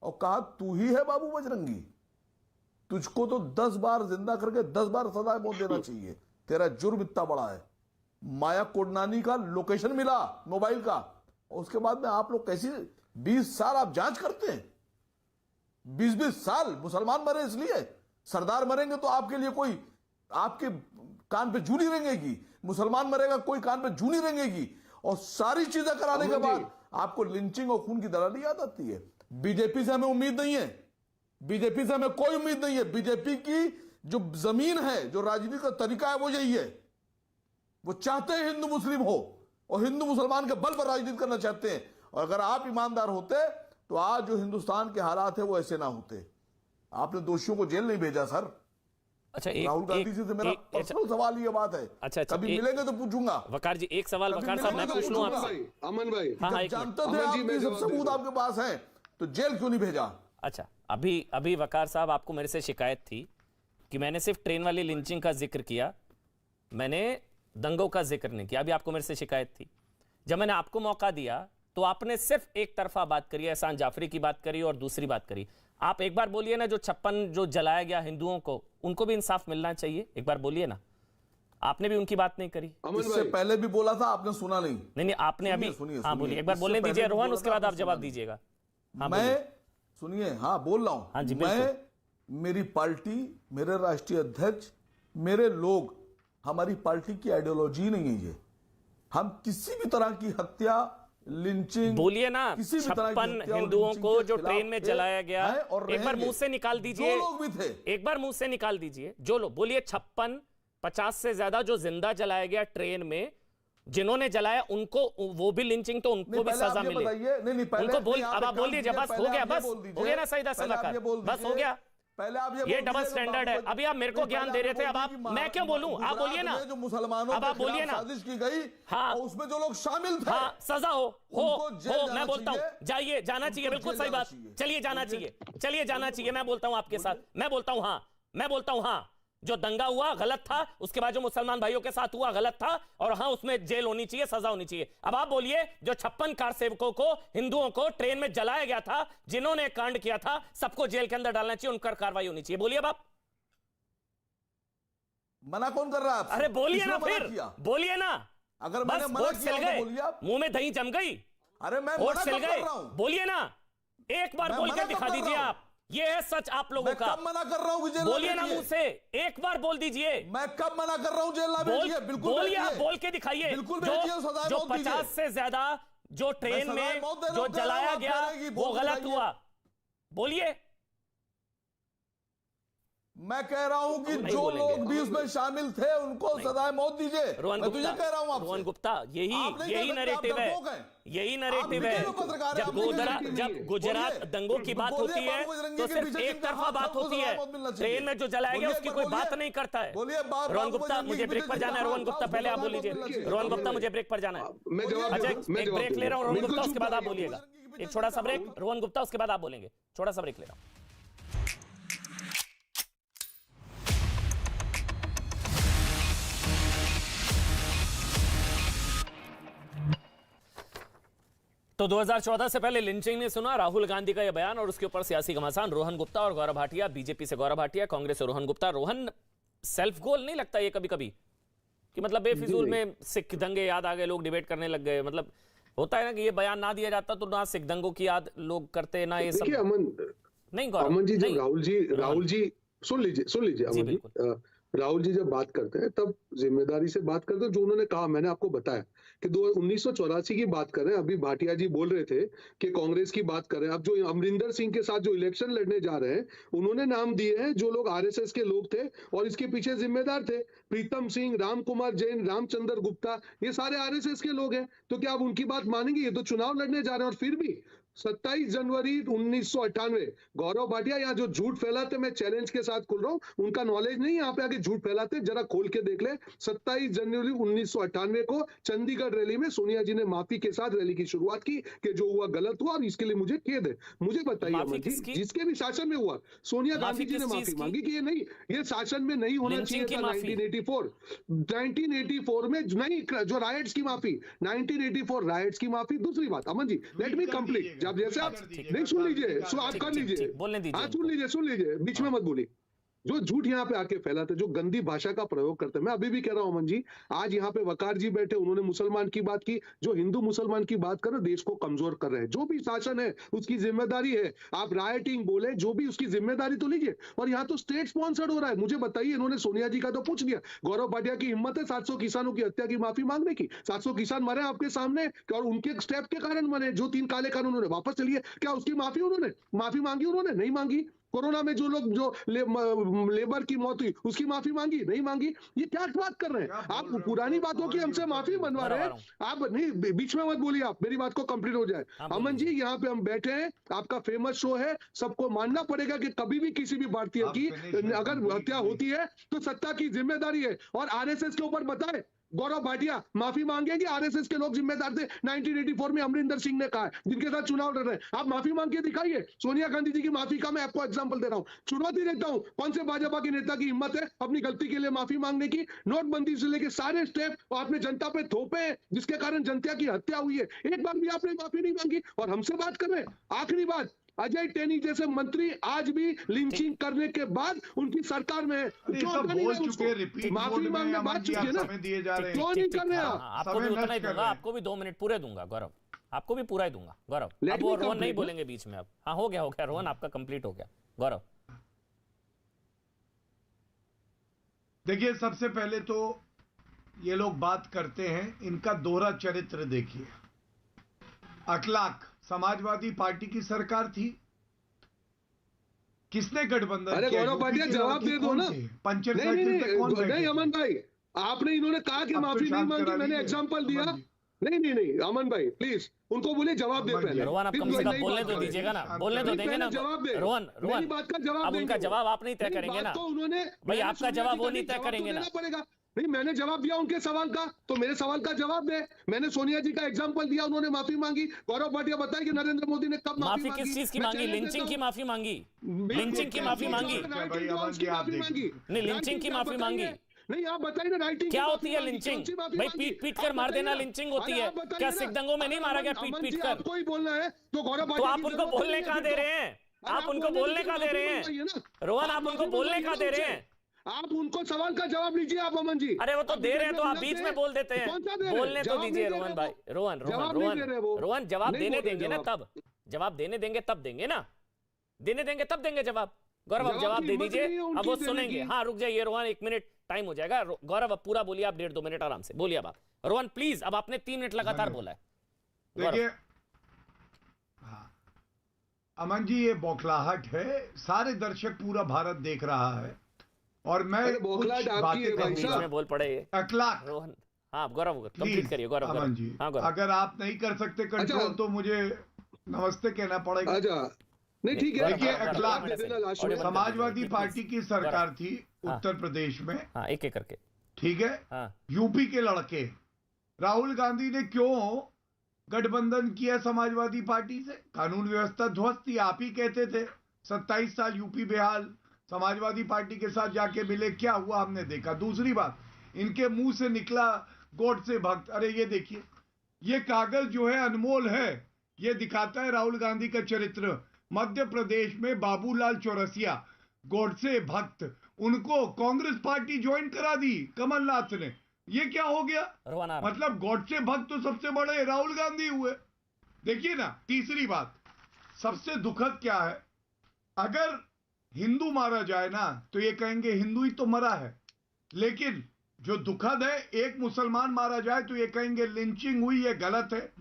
और कहा तू ही है बाबू बजरंगी, तुझको तो 10 बार जिंदा करके 10 बार सजा मौत देना चाहिए, तेरा जुर्म इतना बड़ा है। माया कोडनानी का लोकेशन मिला मोबाइल का, और उसके बाद में आप लोग कैसी 20 साल आप जांच करते हैं, 20-20 साल मुसलमान मरे इसलिए, सरदार मरेंगे तो आपके लिए कोई आपके कान पे जू नहीं रेंगेगी, मुसलमान मरेगा कोई कान पे जू नहीं रेंगेगी, और सारी चीजें कराने के बाद आपको लिंचिंग और खून की दलाली याद आती है। बीजेपी से हमें उम्मीद नहीं है, बीजेपी से हमें कोई उम्मीद नहीं है। बीजेपी की जो जमीन है, जो राजनीति का तरीका है वो यही है, वो चाहते हैं हिंदू मुस्लिम हो और हिंदू मुसलमान के बल पर राजनीति करना चाहते हैं। और अगर आप ईमानदार होते तो आज जो हिंदुस्तान के हालात है वो ऐसे ना होते। आपने दोषियों को जेल नहीं भेजा सर। अच्छा, राहुल गांधी जी से मेरा पर्सनल सवाल ये बात है। अच्छा, कभी मिलेंगे तो पूछूंगा। वकार जी एक सवाल, वकार साहब मैं पूछ लूं आपसे। अमन भाई, हाँ, जानते थे आपके सब सबूत आपके पास हैं तो जेल क्यों नहीं भेजा? अच्छा, अभी वकार साहब आपको मेरे से शिकायत थी कि मैंने सिर्फ ट्रेन वाली लिंचिंग का जिक्र किया, मैंने दंगों का जिक्र नहीं किया। अभी आपको मेरे से शिकायत थी, जब मैंने आपको मौका दिया तो आपने सिर्फ एक तरफा बात करी, एहसान जाफरी की बात करी और दूसरी बात करी। आप एक बार बोलिए ना, जो 56 जो जलाया गया हिंदुओं को, उनको भी इंसाफ मिलना चाहिए, एक बार बोलिए ना। आपने भी उनकी बात नहीं करी। इससे पहले भी बोला था, आपने सुना नहीं। नहीं, आपने अभी हाँ बोलिए, एक बार बोलने दीजिए रोहन, उसके बाद आप जवाब दीजिएगा। मैं सुनिए, हाँ बोल रहा हूं। हाँ जी, मैं, मेरी पार्टी, मेरे राष्ट्रीय अध्यक्ष, मेरे लोग, हमारी पार्टी की आइडियोलॉजी नहीं है ये। हम किसी भी तरह की हत्या, लिंचिंग, बोलिए ना, 56 हिंदुओं को जो ट्रेन में जलाया गया, एक बार मुंह से निकाल दीजिए। लोग भी थे, एक बार मुंह से निकाल दीजिए जो लोग, बोलिए 56, 50 से ज्यादा जो जिंदा जलाया गया ट्रेन में, जिन्होंने जलाया उनको, वो भी लिंचिंग तो उनको भी सजा मिले। उनको बोल, अब आप बोल दीजिए, बस हो गया, बस हो गया ना सही बस हो गया। पहले आप ये डबल स्टैंडर्ड है। अभी आप मेरे को ज्ञान दे रहे थे, अब आप, मैं क्यों बोलूं, आप बोलिए ना। जो मुसलमानों अब आप बोलिए ना, साजिश की गई, हाँ, और उसमें जो लोग शामिल थे, हाँ, सजा हो मैं बोलता हूं, जाइए, जाना चाहिए, बिल्कुल सही बात, चलिए जाना चाहिए, चलिए जाना चाहिए। मैं बोलता हूं आपके साथ, मैं बोलता हूं हाँ, मैं बोलता हूं हाँ, जो दंगा हुआ गलत था, उसके बाद जो मुसलमान भाइयों के साथ हुआ गलत था, और हाँ उसमें जेल होनी चाहिए, सजा होनी चाहिए। अब आप बोलिए, जो 56 कार सेवकों को, हिंदुओं को ट्रेन में जलाया गया था, जिन्होंने कांड किया था, सबको जेल के अंदर डालना चाहिए, उन पर कार्रवाई होनी चाहिए। बोलिए बाप। मना कौन कर रहा है? अरे बोलिए ना, फिर बोलिए ना। अगर मैंने मना किया तो बोलिए आप। मुंह में दही जम गई, अरे मैं होठ सिल गए, बोलिए ना, एक बार बोल के दिखा दीजिए आप। ये है सच आप लोगों का। कब मना कर रहा हूं कि जेल बोलिए ना मुंह से, एक बार बोल दीजिए। मैं कब मना कर रहा हूं जेल ना भेजिए? बिल्कुल बोलिए, आप बोल के दिखाइए। बिल्कुल भेजिए, सजा जो 50 से ज्यादा जो ट्रेन में जो जलाया गया वो गलत हुआ, बोलिए। मैं कह रहा हूं कि जो लोग भी उसमें शामिल थे उनको सजाए मौत दीजिए। मैं तुझे कह रहा हूं आपसे। रोहन गुप्ता, यही नैरेटिव है, यही नैरेटिव है। जब गुजरात दंगों की बात होती है तो सिर्फ एक तरफा बात होती है, ट्रेन में जो जलाया गया उसकी कोई बात नहीं करता है। रोहन गुप्ता, मुझे ब्रेक पर जाना है। रोहन गुप्ता पहले आप बोल लीजिए। रोहन गुप्ता, मुझे ब्रेक पर जाना है। अच्छा, एक ब्रेक ले रहा हूँ रोहन गुप्ता, उसके बाद आप बोलिएगा। एक छोटा सा ब्रेक रोहन गुप्ता, उसके बाद आप बोलेंगे। छोटा सा ब्रेक ले रहा हूँ। तो 2014 से पहले लिंचिंग ने सुना राहुल गांधी का यह बयान और उसके ऊपर सियासी घमासान। रोहन गुप्ता और गौरव भाटिया, बीजेपी से गौरव भाटिया, कांग्रेस से रोहन गुप्ता। रोहन, सेल्फ गोल नहीं लगता ये कभी कभी कि मतलब बेफिजूल में सिख दंगे याद आ गए, लोग डिबेट करने लग गए? मतलब होता है ना कि ये बयान ना दिया जाता तो ना सिख दंगों की याद लोग करते, ना ये सब। नहीं गौरव, अमन जी, जब राहुल जी सुन लीजिए अमन जी, राहुल जी जब बात करते हैं तब जिम्मेदारी से बात करते हैं। जो उन्होंने कहा, मैंने आपको बताया कि 1984 की बात कर रहे हैं। अभी भाटिया जी बोल रहे थे कि कांग्रेस की बात कर रहे हैं। अब जो अमरिंदर सिंह के साथ जो इलेक्शन लड़ने जा रहे हैं, उन्होंने नाम दिए हैं जो लोग आरएसएस के लोग थे और इसके पीछे जिम्मेदार थे। प्रीतम सिंह, राम कुमार जैन, रामचंद्र गुप्ता, ये सारे आरएसएस के लोग हैं। तो क्या आप उनकी बात मानेंगे? ये तो चुनाव लड़ने जा रहे हैं और फिर भी 27 जनवरी 1998 गौरव भाटिया यहाँ जो झूठ फैलाते, मैं चैलेंज के साथ खुल रहा हूँ, उनका नॉलेज नहीं, यहाँ पे आके झूठ फैलाते, जरा खोल के देख ले। 27 जनवरी 1998 को चंडीगढ़ रैली में सोनिया जी ने माफी के साथ रैली की शुरुआत की कि जो हुआ गलत हुआ और इसके लिए मुझे खेद है। मुझे बताइए अमन जी, जिसके भी शासन में हुआ, सोनिया गांधी जी ने माफी मांगी कि ये नहीं, ये शासन में नहीं होना चाहिए था। 1984 में नहीं, जो राइट्स की माफी, 1984 राइट्स की माफी। दूसरी बात Aman ji, let me complete, जब जैसे आप नहीं सुन लीजिए, आप कर लीजिए, सुन लीजिए, बीच में मत बोलिए। जो झूठ यहाँ पे आके फैलाते, जो गंदी भाषा का प्रयोग करते, मैं अभी भी कह रहा हूं अमन जी, आज यहाँ पे वकार जी बैठे, उन्होंने मुसलमान की बात की, जो हिंदू मुसलमान की बात कर रहे, देश को कमजोर कर रहे हैं। जो भी शासन है उसकी जिम्मेदारी है, आप राइटिंग बोले, जो भी उसकी जिम्मेदारी तो लीजिए। और यहाँ तो स्टेट स्पॉन्सर्ड हो रहा है। मुझे बताइए, इन्होंने सोनिया जी का तो पूछ लिया, गौरव भाटिया की हिम्मत है 700 किसानों की हत्या की माफी मांगने की? 700 किसान मरे आपके सामने और उनके स्टेप के कारण मरे, जो 3 काले कानून उन्होंने वापस चलिए, क्या उसकी माफी उन्होंने मांगी? उन्होंने नहीं मांगी। कोरोना में जो लोग, जो लेबर की मौत हुई, उसकी माफी मांगी? नहीं मांगी। ये क्या बात कर रहे हैं आप? पुरानी बातों की हमसे माफी मनवा रहे हैं आप। नहीं, बीच में मत बोलिए, आप मेरी बात को कंप्लीट हो जाए। अमन जी, यहाँ पे हम बैठे हैं, आपका फेमस शो है, सबको मानना पड़ेगा कि कभी भी किसी भी भारतीय की अगर हत्या होती है तो सत्ता की जिम्मेदारी है। और आरएसएस के ऊपर बताए, गौरव भाटिया माफी मांगेगी? आरएसएस के लोग जिम्मेदार थे, 1984 में अमरिंदर सिंह ने कहा है, जिनके साथ चुनाव लड़ रहे हैं। आप माफी मांग के दिखाइए। सोनिया गांधी जी की माफी का मैं आपको एग्जांपल दे रहा हूं, चुनौती देता हूं। कौन से भाजपा के नेता की हिम्मत है अपनी गलती के लिए माफी मांगने की? नोटबंदी से लेके सारे स्टेप आपने जनता पे थोपे हैं, जिसके कारण जनता की हत्या हुई है। एक बार भी आपने माफी नहीं मांगी और हमसे बात कर रहे हैं। आखिरी बात, अजय टेनी जैसे मंत्री आज भी लिंचिंग करने के बाद उनकी सरकार में है, माफी मांगने बात चुके ना, क्यों नहीं कर रहे? आपको भी उतना ही दूंगा, आपको भी 2 मिनट पूरे दूंगा गौरव, आपको भी पूरा ही दूंगा गौरव। अब वो रोहन नहीं बोलेंगे बीच में। अब हाँ, हो गया रोहन, आपका कंप्लीट हो गया। गौरव देखिए, सबसे पहले तो ये लोग बात करते हैं, इनका दोहरा चरित्र देखिए। अखलाक समाजवादी पार्टी की सरकार थी, किसने गठबंधन? अरे गौरव भाटिया, जवाब दे दो ना। नहीं अमन भाई, आपने, इन्होंने कहा कि माफी नहीं मांगी, मैंने एग्जांपल दिया। नहीं अमन भाई प्लीज उनको बोले जवाब दे पहले। रोहन, आप कम से कम बोलने तो दीजिएगा ना, बोलने तो देंगे ना। रोहन बात का जवाब, अब उनका जवाब आप नहीं तय करेंगे ना उन्होंने भाई, आपका जवाब वो नहीं तय करेंगे ना। नहीं, मैंने जवाब दिया उनके सवाल का, तो मेरे सवाल का जवाब दे। मैंने सोनिया जी का एग्जांपल दिया, उन्होंने माफी मांगी। गौरव भाटिया बताए कि नरेंद्र मोदी ने कब माफी किस चीज की मांगी? लिंचिंग की माफी मांगी, लिंचिंग की माफी मांगी, नहीं लिंचिंग की माफी मांगी। नहीं, आप बताइए ना, राइटिंग क्या होती है लिंचिंग? भाई पीट कर मार देना लिंचिंग होती है क्या? सिख दंगों में नहीं मारा गया पीट कर? कोई बोलना है तो गौरव, तो आप उनको बोलने कहाँ दे रहे हैं? आप उनको बोलने कहाँ दे रहे हैं रोहन? आप उनको बोलने कहाँ दे रहे हैं? आप उनको सवाल का जवाब लीजिए आप अमन जी। अरे वो तो दे रहे हैं, तो आप बीच में बोल देते हैं। बोलने तो दीजिए रोहन भाई। रोहन जवाब देने देंगे ना तब, जवाब देने देंगे तब देंगे ना, देने देंगे तब देंगे जवाब। गौरव आप जवाब दे दीजिए, अब वो सुनेंगे। हाँ रुक जाइए रोहन, 1 मिनट टाइम हो जाएगा। गौरव अब पूरा बोलिए, आप 1.5-2 मिनट आराम से बोलिए। अब रोहन प्लीज, अब आपने 3 मिनट लगातार बोला है। देखिए अमन जी, ये बौखलाहट है, सारे दर्शक पूरा भारत देख रहा है और मैं में बोल पड़े अखलाक। रोहन हाँ गौरव कंप्लीट करिए। गौरव अमन जी, अगर आप नहीं कर सकते कंट्रोल तो मुझे नमस्ते कहना पड़ेगा। नहीं ठीक है। देखिए, अखलाक समाजवादी पार्टी की सरकार थी उत्तर प्रदेश में, एक एक करके, ठीक है। यूपी के लड़के राहुल गांधी ने क्यों गठबंधन किया समाजवादी पार्टी से? कानून व्यवस्था ध्वस्त थी, आप ही कहते थे। 27 साल यूपी बेहाल, समाजवादी पार्टी के साथ जाके मिले, क्या हुआ हमने देखा। दूसरी बात, इनके मुंह से निकला गोडसे भक्त। अरे ये देखिए, ये कागज जो है अनमोल है, ये दिखाता है राहुल गांधी का चरित्र। मध्य प्रदेश में बाबूलाल चौरसिया गोडसे भक्त, उनको कांग्रेस पार्टी ज्वाइन करा दी कमलनाथ ने। ये क्या हो गया? मतलब गोडसे भक्त तो सबसे बड़े राहुल गांधी हुए। देखिए ना, तीसरी बात सबसे दुखद क्या है, अगर हिंदू मारा जाए ना तो ये कहेंगे हिंदू ही तो मरा है, लेकिन जो दुखद है, एक मुसलमान मारा जाए तो ये कहेंगे लिंचिंग हुई, ये गलत है।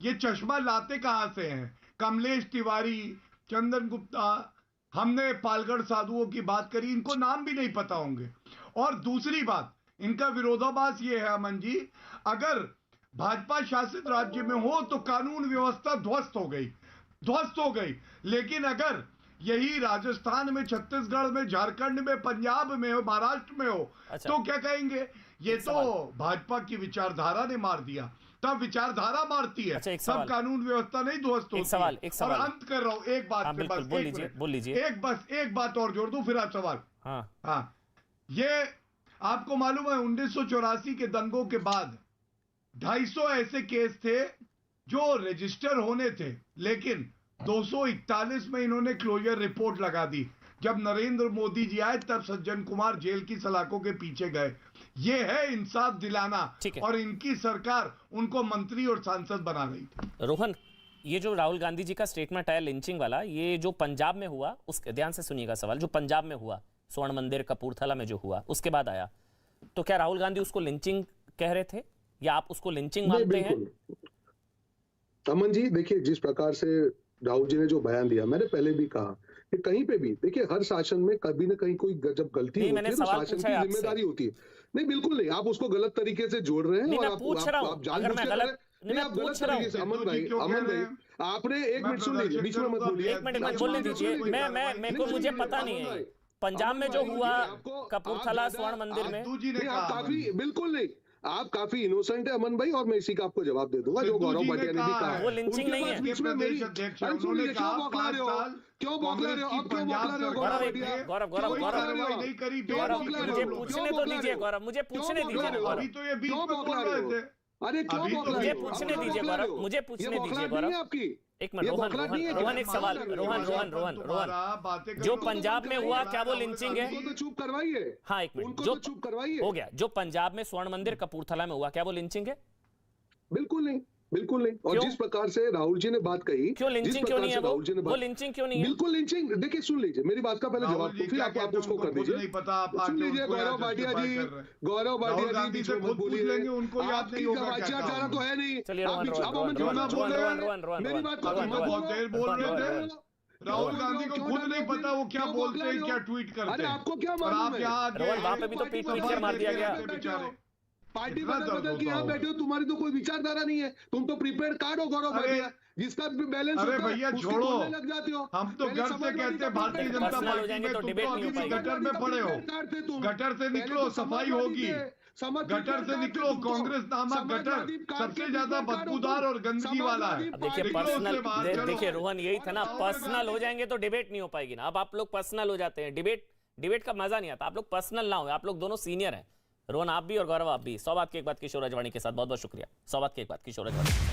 ये चश्मा लाते कहां से हैं? कमलेश तिवारी, चंदन गुप्ता, हमने पालगढ़ साधुओं की बात करी, इनको नाम भी नहीं पता होंगे। और दूसरी बात, इनका विरोधाभास ये है अमन जी, अगर भाजपा शासित राज्य में हो तो कानून व्यवस्था ध्वस्त हो गई। ध्वस्त हो गई। लेकिन अगर यही राजस्थान में, छत्तीसगढ़ में, झारखंड में, पंजाब में हो, महाराष्ट्र में हो, तो क्या कहेंगे? ये तो भाजपा की विचारधारा ने मार दिया। तब विचारधारा मारती है, तब कानून व्यवस्था नहीं ध्वस्त होती। और अंत कर रहा हूं एक बात पे, बस बोल लीजिए। एक बात और जोड़ दूं, फिर आप सवाल। हाँ, ये आपको मालूम है 1984 के दंगों के बाद 250 ऐसे केस थे जो रजिस्टर होने थे, लेकिन 241 में इन्होंने क्लोजर रिपोर्ट लगा दी। जब नरेंद्र मोदी जी आए तब सज्जन कुमार जेल की सलाखों के पीछे गए। ये है इंसाफ दिलाना, और इनकी सरकार उनको मंत्री और सांसद बना रही थी। रोहन, ये जो राहुल गांधी जी का स्टेटमेंट आया लिंचिंग वाला, ये जो पंजाब में हुआ, उसके ध्यान से सुनिएगा सवाल, जो पंजाब में हुआ, स्वर्ण मंदिर कपूरथला में जो हुआ, उसके बाद आया, तो क्या राहुल गांधी उसको लिंचिंग कह रहे थे, या आप उसको लिंचिंग मानते हैं? अमन जी, देखिए, जिस प्रकार से राहुल जी ने जो बयान दिया, मैंने पहले भी कहा कि कहीं पे भी देखिए, हर शासन में कभी ना कहीं कोई जब गलती होती है तो शासन की जिम्मेदारी होती है। नहीं, बिल्कुल नहीं, आप उसको गलत तरीके से जोड़ रहे हैं, और आप जानबूझ के गलत तरीके से। अमन भाई, आपने एक मिनट सुन लीजिए, बीच में मत बोलिए। एक मिनट बोलने दीजिए। मुझे पता नहीं है पंजाब में जो हुआ, कपूरथला स्वर्ण मंदिर में, आप काफी, बिल्कुल नहीं, आप काफी इनोसेंट है अमन भाई, और मैं इसी का आपको जवाब दे दूंगा जो गौरव भाटिया ने भी कहा। वो लिंचिंग नहीं है। बीच में मेरी क्यों बौखला रहे हो? क्यों बौखला रहे हो? अब क्यों बौखला रहे हो गौरव भाटिया? गौरव, मुझे पूछने तो दीजिए गौरव, मुझे पूछने दीजिए गौरव। क्यों बौखला रहे हो? अरे क्यों बौखला रहे हो? मुझे पूछने दीजिए गौरव, मुझे पूछने दीजिए गौरव। आपकी एक मिनट रोहन, एक सवाल, रोहन, जो पंजाब में हुआ, क्या वो लिंचिंग है? तो चुप करवाइए। हाँ, एक मिनट, जो चुप करवाइए। हो गया, जो पंजाब में स्वर्ण मंदिर कपूरथला में हुआ, क्या वो लिंचिंग है? बिल्कुल नहीं, बिल्कुल नहीं। और जिस प्रकार से राहुल जी ने बात कही, क्यों लिंचिंग क्यों नहीं है? वो लिंचिंग क्यों नहीं है? बिल्कुल लिंचिंग। देखिए, सुन लीजिए, मेरी बात का पहले जवाब दो, फिर आप उसको कर दीजिए। सुन लीजिए गौरव भाटिया जी, बीच में मत बोलिए, आपकी विचारधारा तो है नहीं। मेरी बात बोल रहे थे, राहुल गांधी को खुद नहीं पता वो क्या बोलते हैं, क्या ट्वीट करते हैं। अरे आपको क्या मालूम है? वहां पे भी तो पीट मार दिया गया। पार्टी बदल के यहाँ बैठे हो, तुम्हारी तो कोई विचारधारा नहीं है, तुम तो प्रीपेड कार्ड हो गौरव भाटिया, जिसका बैलेंस अरे भैया छोड़ो, लग जाते हो। हम तो घर से कहते हैं भारतीय जनता पार्टी में, तुम तो अभी भी गटर में पड़े हो। गटर से निकलो, सफाई होगी। गटर से निकलो, कांग्रेस नामक गटर सबसे ज्यादा बदबूदार और गंदगी वाला है। देखिए पर्सनल, देखिए रोहन, यही था ना, पर्सनल हो जाएंगे तो डिबेट नहीं हो पाएगी ना। अब आप लोग पर्सनल हो जाते हैं, डिबेट का मजा नहीं आता। आप लोग पर्सनल ना हो, आप लोग दोनों सीनियर हैं, रोहन आप भी और गौरव आप भी। 100 बात की एक बात किशोर रजवाणी के साथ, बहुत बहुत शुक्रिया। 100 बात की एक बात किशोर रजवाणी।